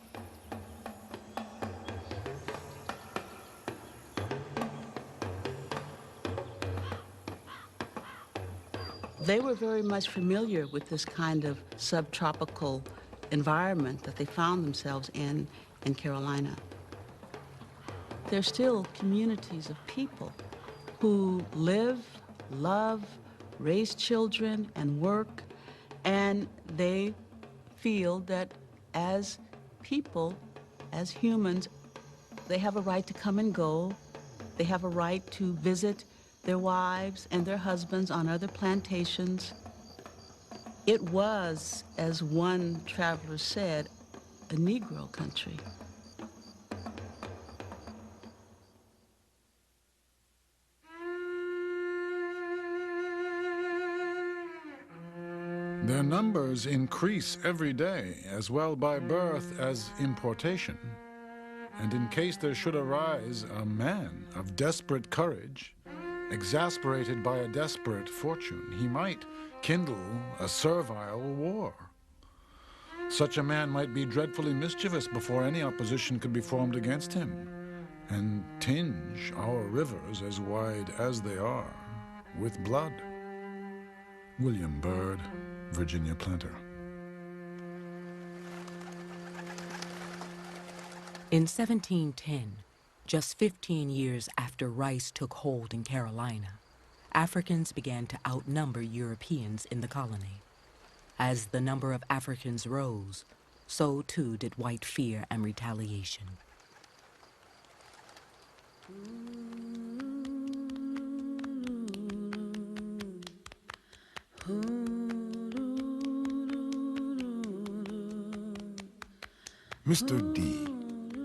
They were very much familiar with this kind of subtropical environment that they found themselves in Carolina. There's still communities of people who live, love, raise children, and work, and they feel that as people, as humans, they have a right to come and go. They have a right to visit their wives and their husbands on other plantations. It was, as one traveler said, a Negro country. Their numbers increase every day, as well by birth as importation. And in case there should arise a man of desperate courage, exasperated by a desperate fortune, he might kindle a servile war. Such a man might be dreadfully mischievous before any opposition could be formed against him, and tinge our rivers as wide as they are with blood. William Byrd, Virginia planter. In 1710, just 15 years after Rice took hold in Carolina, Africans began to outnumber Europeans in the colony. As the number of Africans rose, so too did white fear and retaliation. Mr. D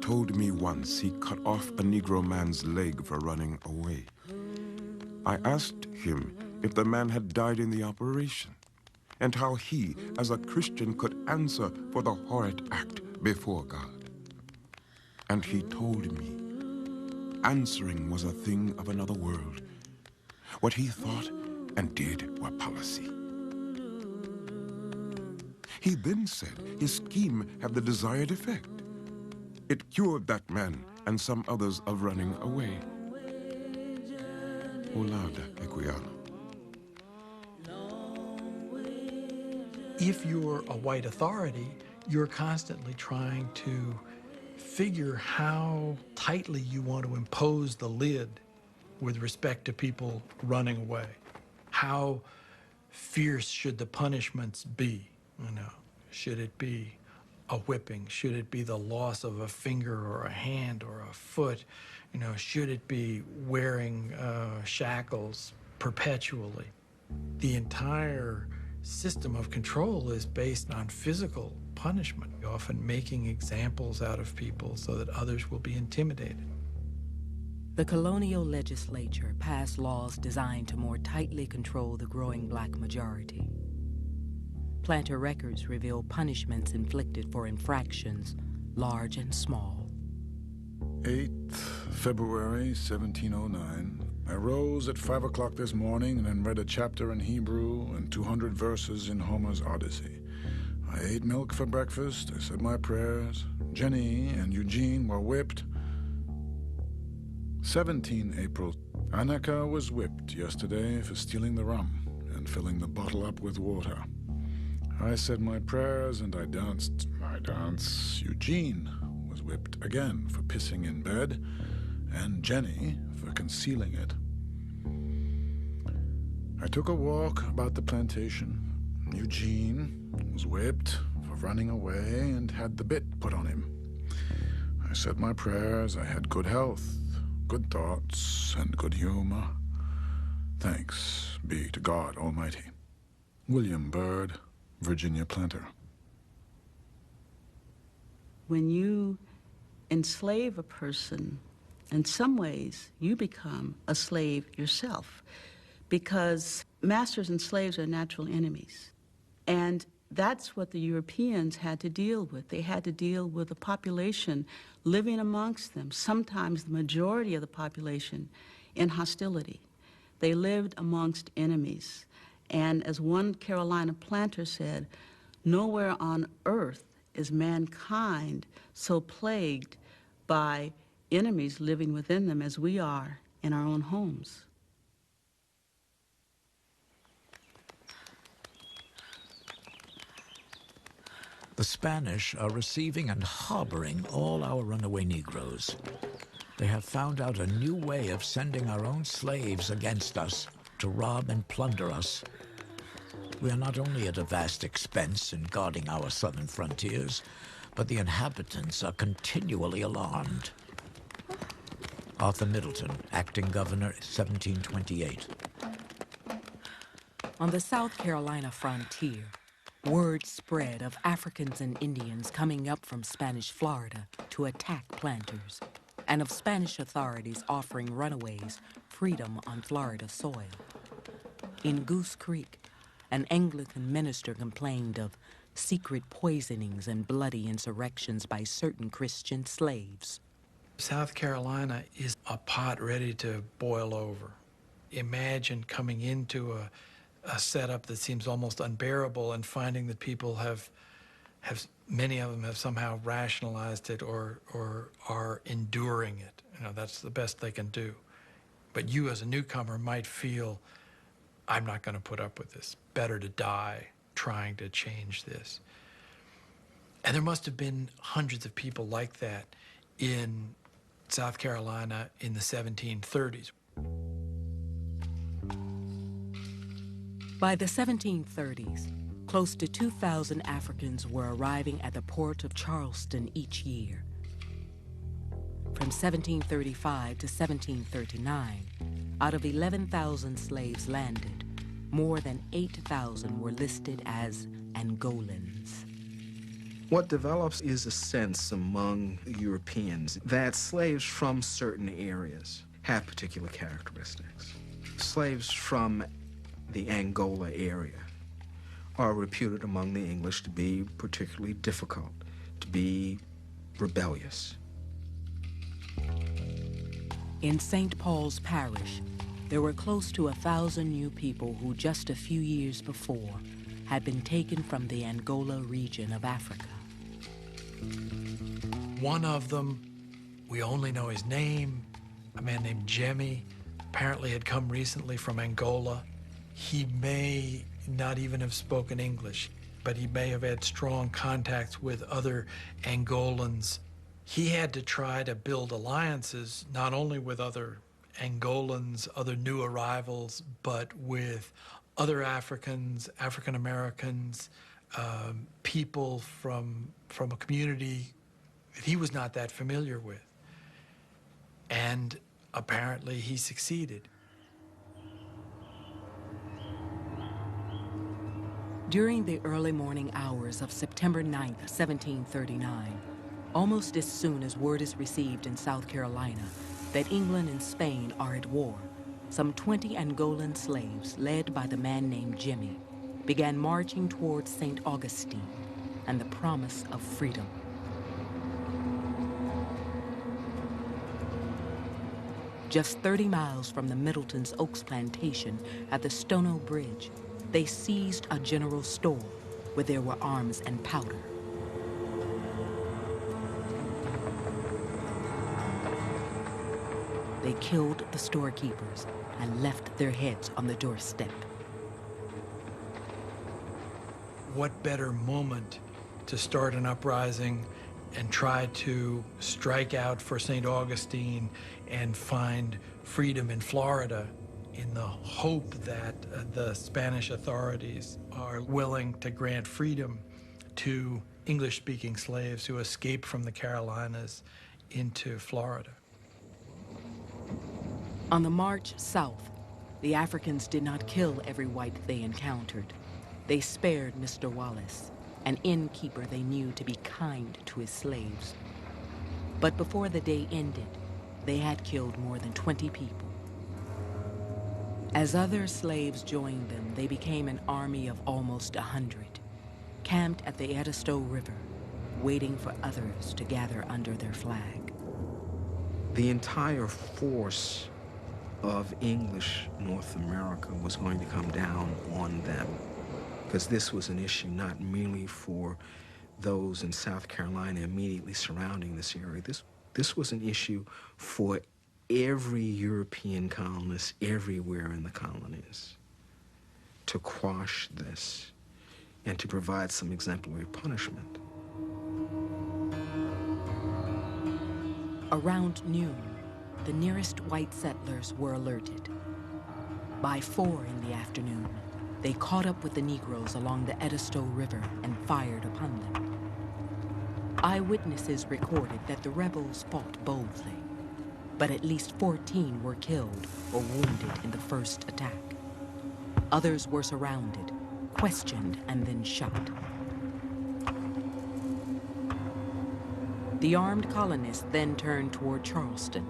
told me once he cut off a Negro man's leg for running away. I asked him if the man had died in the operation, and how he, as a Christian, could answer for the horrid act before God. And he told me answering was a thing of another world. What he thought and did were policy. He then said his scheme had the desired effect. It cured that man and some others of running away. O lauda equiano. If you're a white authority, you're constantly trying to figure how tightly you want to impose the lid with respect to people running away. How fierce should the punishments be? You know, should it be a whipping? Should it be the loss of a finger or a hand or a foot? You know, should it be wearing shackles perpetually? The entire system of control is based on physical punishment, often making examples out of people so that others will be intimidated. The colonial legislature passed laws designed to more tightly control the growing black majority. Planter records reveal punishments inflicted for infractions, large and small. 8th February 1709. I rose at 5 o'clock this morning and read a chapter in Hebrew and 200 verses in Homer's Odyssey. I ate milk for breakfast, I said my prayers. Jenny and Eugene were whipped. 17 April. Annika was whipped yesterday for stealing the rum and filling the bottle up with water. I said my prayers and I danced my dance. Eugene was whipped again for pissing in bed, and Jenny for concealing it. I took a walk about the plantation. Eugene was whipped for running away and had the bit put on him. I said my prayers, I had good health, good thoughts, and good humor. Thanks be to God Almighty. William Byrd, Virginia Planter. When you enslave a person, in some ways, you become a slave yourself, because masters and slaves are natural enemies. And that's what the Europeans had to deal with. They had to deal with a population living amongst them, sometimes the majority of the population, in hostility. They lived amongst enemies. And as one Carolina planter said, nowhere on earth is mankind so plagued by enemies living within them as we are in our own homes. The Spanish are receiving and harboring all our runaway Negroes. They have found out a new way of sending our own slaves against us to rob and plunder us. We are not only at a vast expense in guarding our southern frontiers, but the inhabitants are continually alarmed. Arthur Middleton, acting governor, 1728. On the South Carolina frontier, word spread of Africans and Indians coming up from Spanish Florida to attack planters, and of Spanish authorities offering runaways freedom on Florida soil. In Goose Creek, an Anglican minister complained of secret poisonings and bloody insurrections by certain Christian slaves. South Carolina is a pot ready to boil over. Imagine coming into a setup that seems almost unbearable and finding that people have many of them have somehow rationalized it or are enduring it. You know, that's the best they can do. But you as a newcomer might feel, I'm not going to put up with this. Better to die trying to change this. And there must have been hundreds of people like that in South Carolina in the 1730s. By the 1730s, close to 2,000 Africans were arriving at the port of Charleston each year. From 1735 to 1739, out of 11,000 slaves landed, more than 8,000 were listed as Angolans. What develops is a sense among Europeans that slaves from certain areas have particular characteristics. Slaves from the Angola area are reputed among the English to be particularly difficult, to be rebellious. In St. Paul's Parish, there were close to 1,000 new people who just a few years before had been taken from the Angola region of Africa. One of them We only know his name, a man named Jemmy, apparently had come recently from Angola. He may not even have spoken English, but he may have had strong contacts with other Angolans. He had to try to build alliances, not only with other Angolans, other new arrivals, but with other Africans, African Americans, people from a community that he was not that familiar with. And apparently he succeeded. During the early morning hours of September 9th, 1739, almost as soon as word is received in South Carolina that England and Spain are at war, some 20 Angolan slaves, led by the man named Jimmy, began marching towards St. Augustine and the promise of freedom. Just 30 miles from the Middleton's Oaks plantation at the Stono Bridge, they seized a general store where there were arms and powder. They killed the storekeepers and left their heads on the doorstep. What better moment to start an uprising and try to strike out for St. Augustine and find freedom in Florida in the hope that the Spanish authorities are willing to grant freedom to English-speaking slaves who escaped from the Carolinas into Florida. On the march south, the Africans did not kill every white they encountered. They spared Mr. Wallace, an innkeeper they knew to be kind to his slaves. But before the day ended, they had killed more than 20 people. As other slaves joined them, they became an army of almost 100, camped at the Edisto River, waiting for others to gather under their flag. The entire force of English North America was going to come down on them, because this was an issue not merely for those in South Carolina immediately surrounding this area. This was an issue for every European colonist everywhere in the colonies, to quash this and to provide some exemplary punishment. Around noon, the nearest white settlers were alerted. By 4 in the afternoon, they caught up with the Negroes along the Edisto River and fired upon them. Eyewitnesses recorded that the rebels fought boldly, but at least 14 were killed or wounded in the first attack. Others were surrounded, questioned, and then shot. The armed colonists then turned toward Charleston,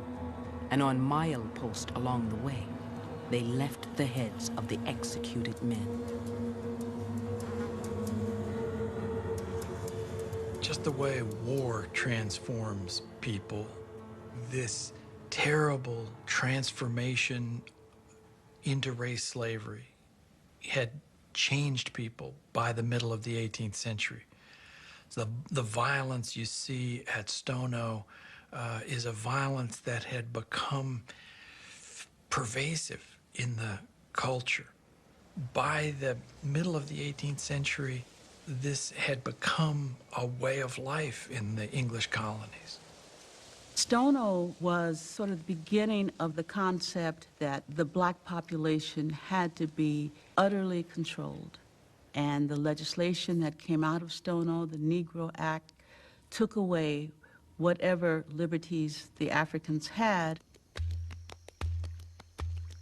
and on mileposts along the way, they left the heads of the executed men. Just the way war transforms people, this terrible transformation into race slavery had changed people by the middle of the 18th century. So the violence you see at Stono is a violence that had become pervasive in the culture. By the middle of the 18th century, this had become a way of life in the English colonies. Stono was sort of the beginning of the concept that the black population had to be utterly controlled. And the legislation that came out of Stono, the Negro Act, took away whatever liberties the Africans had.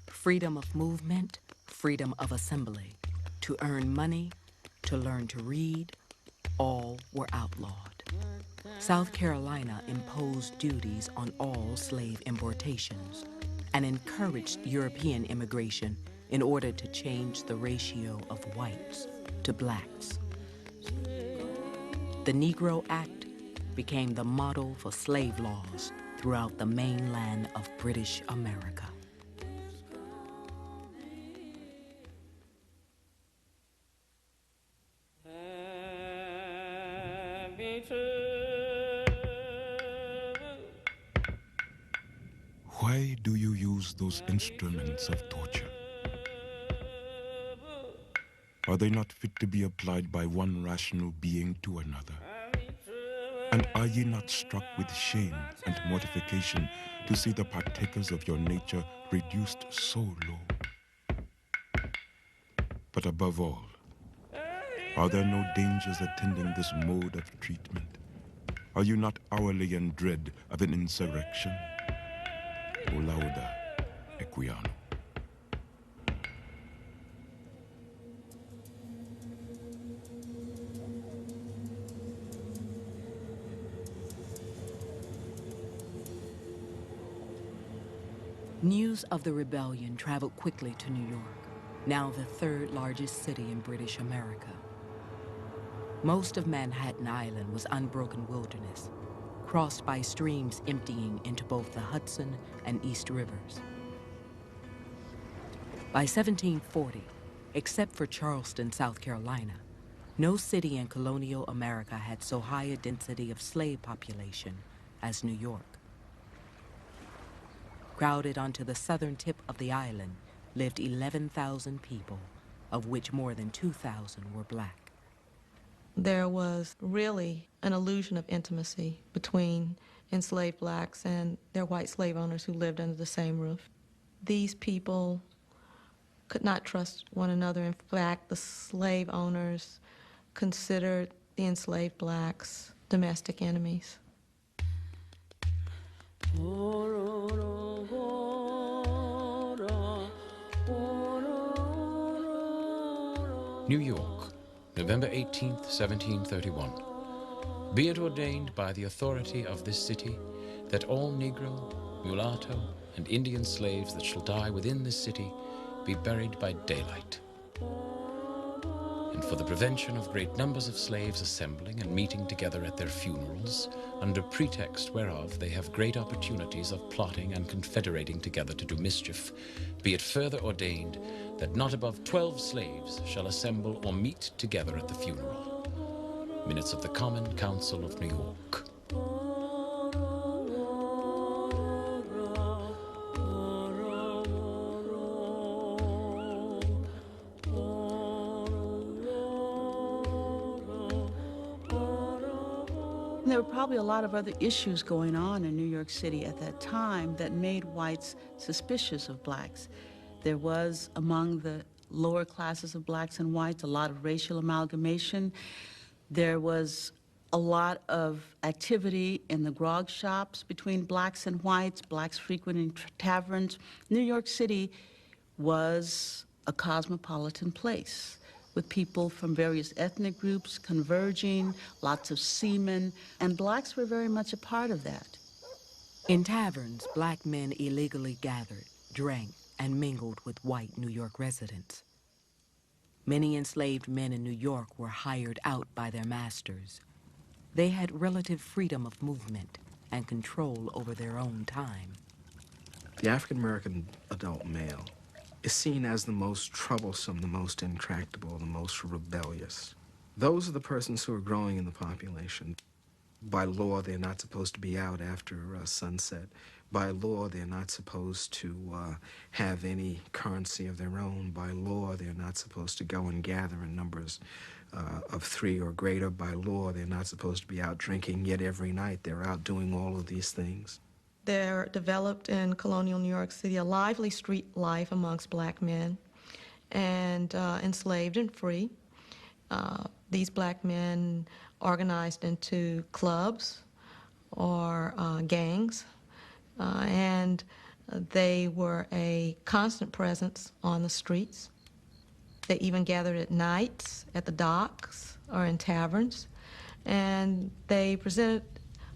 Freedom of movement, freedom of assembly, to earn money, to learn to read, all were outlawed. South Carolina imposed duties on all slave importations and encouraged European immigration in order to change the ratio of whites to blacks. The Negro Act became the model for slave laws throughout the mainland of British America. Why do you use those instruments of torture? Are they not fit to be applied by one rational being to another? And are ye not struck with shame and mortification to see the partakers of your nature reduced so low? But above all, are there no dangers attending this mode of treatment? Are you not hourly in dread of an insurrection? O lauda equiano. News of the rebellion traveled quickly to New York, now the third largest city in British America. Most of Manhattan Island was unbroken wilderness, crossed by streams emptying into both the Hudson and East Rivers. By 1740, except for Charleston, South Carolina, no city in colonial America had so high a density of slave population as New York. Crowded onto the southern tip of the island lived 11,000 people, of which more than 2,000 were black. There was really an illusion of intimacy between enslaved blacks and their white slave owners who lived under the same roof. These people could not trust one another. In fact, the slave owners considered the enslaved blacks domestic enemies. New York, November 18th, 1731. Be it ordained by the authority of this city that all Negro, mulatto, and Indian slaves that shall die within this city be buried by daylight. And for the prevention of great numbers of slaves assembling and meeting together at their funerals, under pretext whereof they have great opportunities of plotting and confederating together to do mischief, be it further ordained that not above 12 slaves shall assemble or meet together at the funeral. Minutes of the Common Council of New York. There were probably a lot of other issues going on in New York City at that time that made whites suspicious of blacks. There was, among the lower classes of blacks and whites, a lot of racial amalgamation. There was a lot of activity in the grog shops between blacks and whites, blacks frequenting taverns. New York City was a cosmopolitan place, with people from various ethnic groups converging, lots of seamen, and blacks were very much a part of that. In taverns, black men illegally gathered, drank, and mingled with white New York residents. Many enslaved men in New York were hired out by their masters. They had relative freedom of movement and control over their own time. The African-American adult male is seen as the most troublesome, the most intractable, the most rebellious. Those are the persons who are growing in the population. By law, they're not supposed to be out after sunset. By law, they're not supposed to have any currency of their own. By law, they're not supposed to go and gather in numbers of 3 or greater. By law, they're not supposed to be out drinking, yet every night they're out doing all of these things. There developed in colonial New York City a lively street life amongst black men, and enslaved and free. These black men organized into clubs or gangs, and they were a constant presence on the streets. They even gathered at nights at the docks or in taverns, and they presented,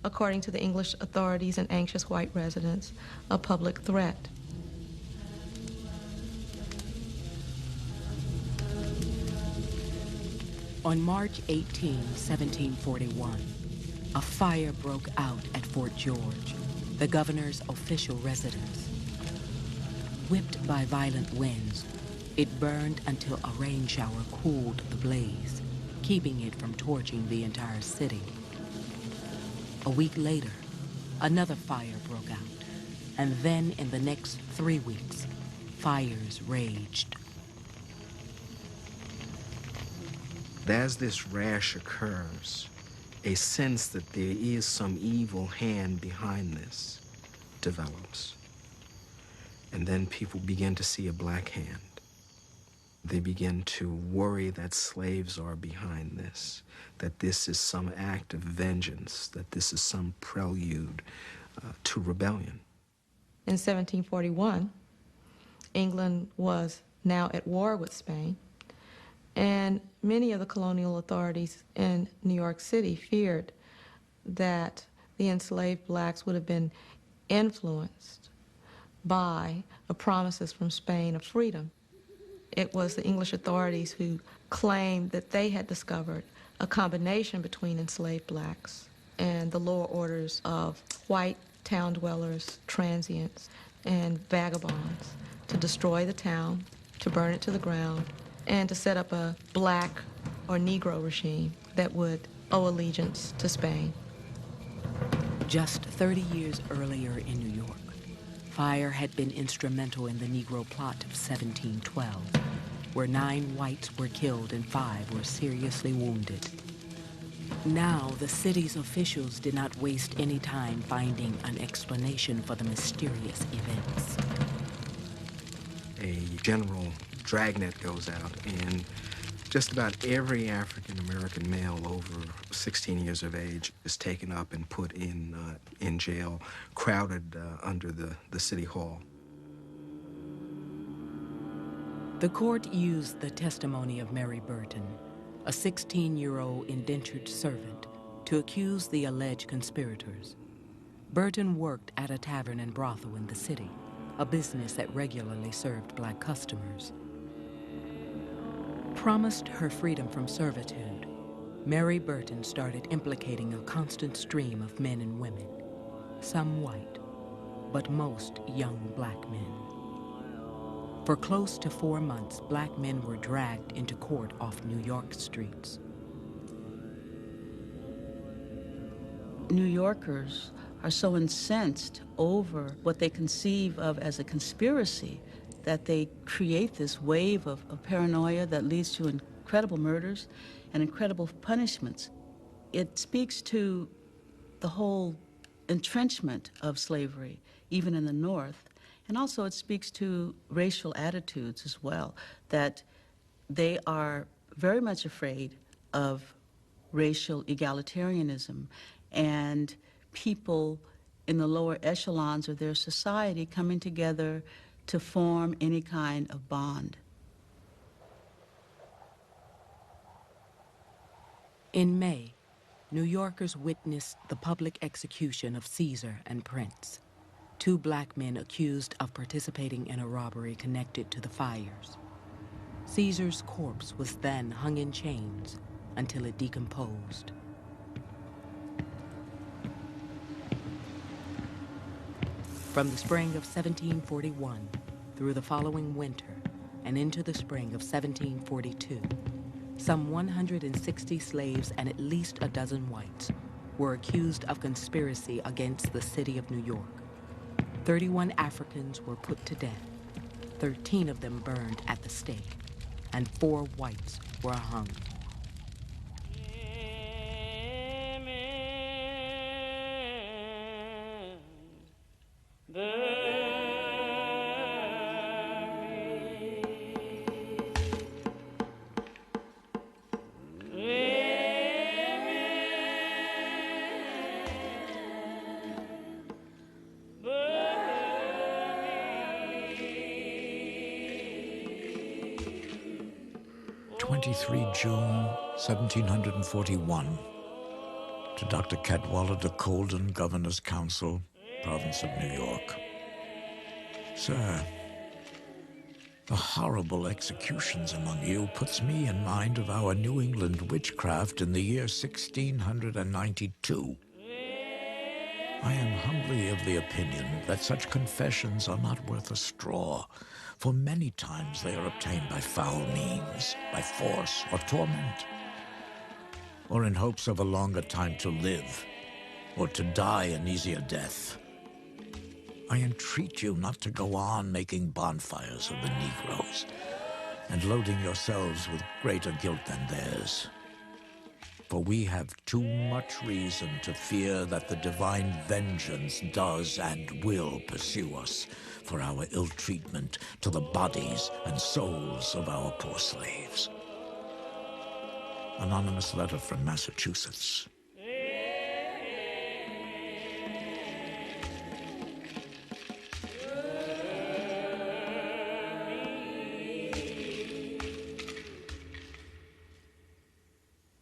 according to the English authorities and anxious white residents, a public threat. On March 18, 1741, a fire broke out at Fort George, the governor's official residence. Whipped by violent winds, it burned until a rain shower cooled the blaze, keeping it from torching the entire city. A week later, another fire broke out, And then in the next 3 weeks, fires raged. As this rash occurs, a sense that there is some evil hand behind this develops. And then people begin to see a black hand. They begin to worry that slaves are behind this, that this is some act of vengeance, that this is some prelude to rebellion. In 1741, England was now at war with Spain, and many of the colonial authorities in New York City feared that the enslaved blacks would have been influenced by the promises from Spain of freedom. It was the English authorities who claimed that they had discovered a combination between enslaved blacks and the lower orders of white town dwellers, transients, and vagabonds to destroy the town, to burn it to the ground, and to set up a black or Negro regime that would owe allegiance to Spain. Just 30 years earlier in New York, fire had been instrumental in the Negro plot of 1712, where 9 whites were killed and 5 were seriously wounded. Now, the city's officials did not waste any time finding an explanation for the mysterious events. A general dragnet goes out, and just about every African-American male over 16 years of age is taken up and put in jail, crowded under the city hall. The court used the testimony of Mary Burton, a 16-year-old indentured servant, to accuse the alleged conspirators. Burton worked at a tavern and brothel in the city, a business that regularly served black customers. Promised her freedom from servitude, Mary Burton started implicating a constant stream of men and women, some white, but most young black men. For close to 4 months, black men were dragged into court off New York streets. New Yorkers are so incensed over what they conceive of as a conspiracy that they create this wave of paranoia that leads to incredible murders and incredible punishments. It speaks to the whole entrenchment of slavery, even in the North. And also it speaks to racial attitudes as well, that they are very much afraid of racial egalitarianism and people in the lower echelons of their society coming together to form any kind of bond. In May, New Yorkers witnessed the public execution of Caesar and Prince, 2 black men accused of participating in a robbery connected to the fires. Caesar's corpse was then hung in chains until it decomposed. From the spring of 1741 through the following winter and into the spring of 1742, some 160 slaves and at least a dozen whites were accused of conspiracy against the city of New York. 31 Africans were put to death, 13 of them burned at the stake, and 4 whites were hung. June 1741, to Dr. Cadwallader Colden, Governor's Council, Province of New York. Sir, the horrible executions among you puts me in mind of our New England witchcraft in the year 1692. I am humbly of the opinion that such confessions are not worth a straw, for many times they are obtained by foul means, by force or torment, or in hopes of a longer time to live, or to die an easier death. I entreat you not to go on making bonfires of the Negroes and loading yourselves with greater guilt than theirs. For we have too much reason to fear that the divine vengeance does and will pursue us for our ill treatment to the bodies and souls of our poor slaves. Anonymous letter from Massachusetts.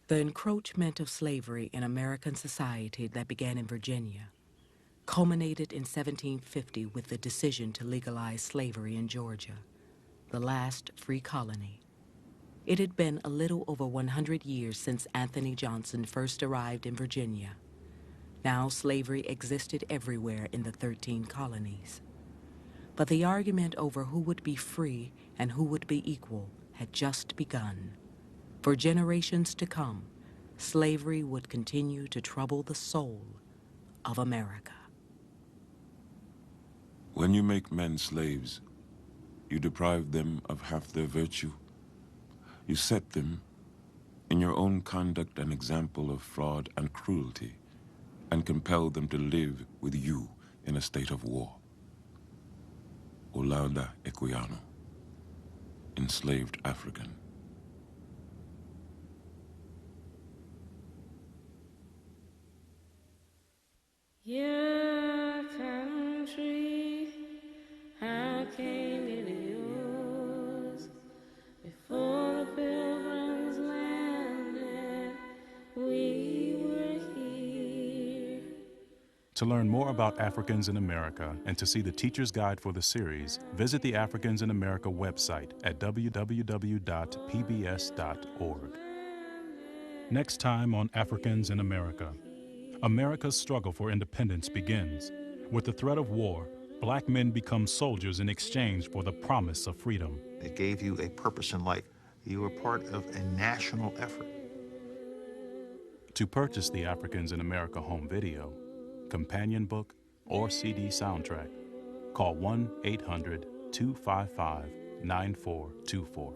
The encroachment of slavery in American society that began in Virginia culminated in 1750 with the decision to legalize slavery in Georgia, the last free colony. It had been a little over 100 years since Anthony Johnson first arrived in Virginia. Now slavery existed everywhere in the 13 colonies. But the argument over who would be free and who would be equal had just begun. For generations to come, slavery would continue to trouble the soul of America. When you make men slaves, you deprive them of half their virtue. You set them, in your own conduct, an example of fraud and cruelty, and compel them to live with you in a state of war. Olaudah Equiano, enslaved African. Your country, how came it yours? Before the Pilgrims landed, we were here. To learn more about Africans in America and to see the teacher's guide for the series, visit the Africans in America website at www.pbs.org. Next time on Africans in America. America's struggle for independence begins. With the threat of war, black men become soldiers in exchange for the promise of freedom. It gave you a purpose in life. You were part of a national effort. To purchase the Africans in America home video, companion book, or CD soundtrack, call 1-800-255-9424.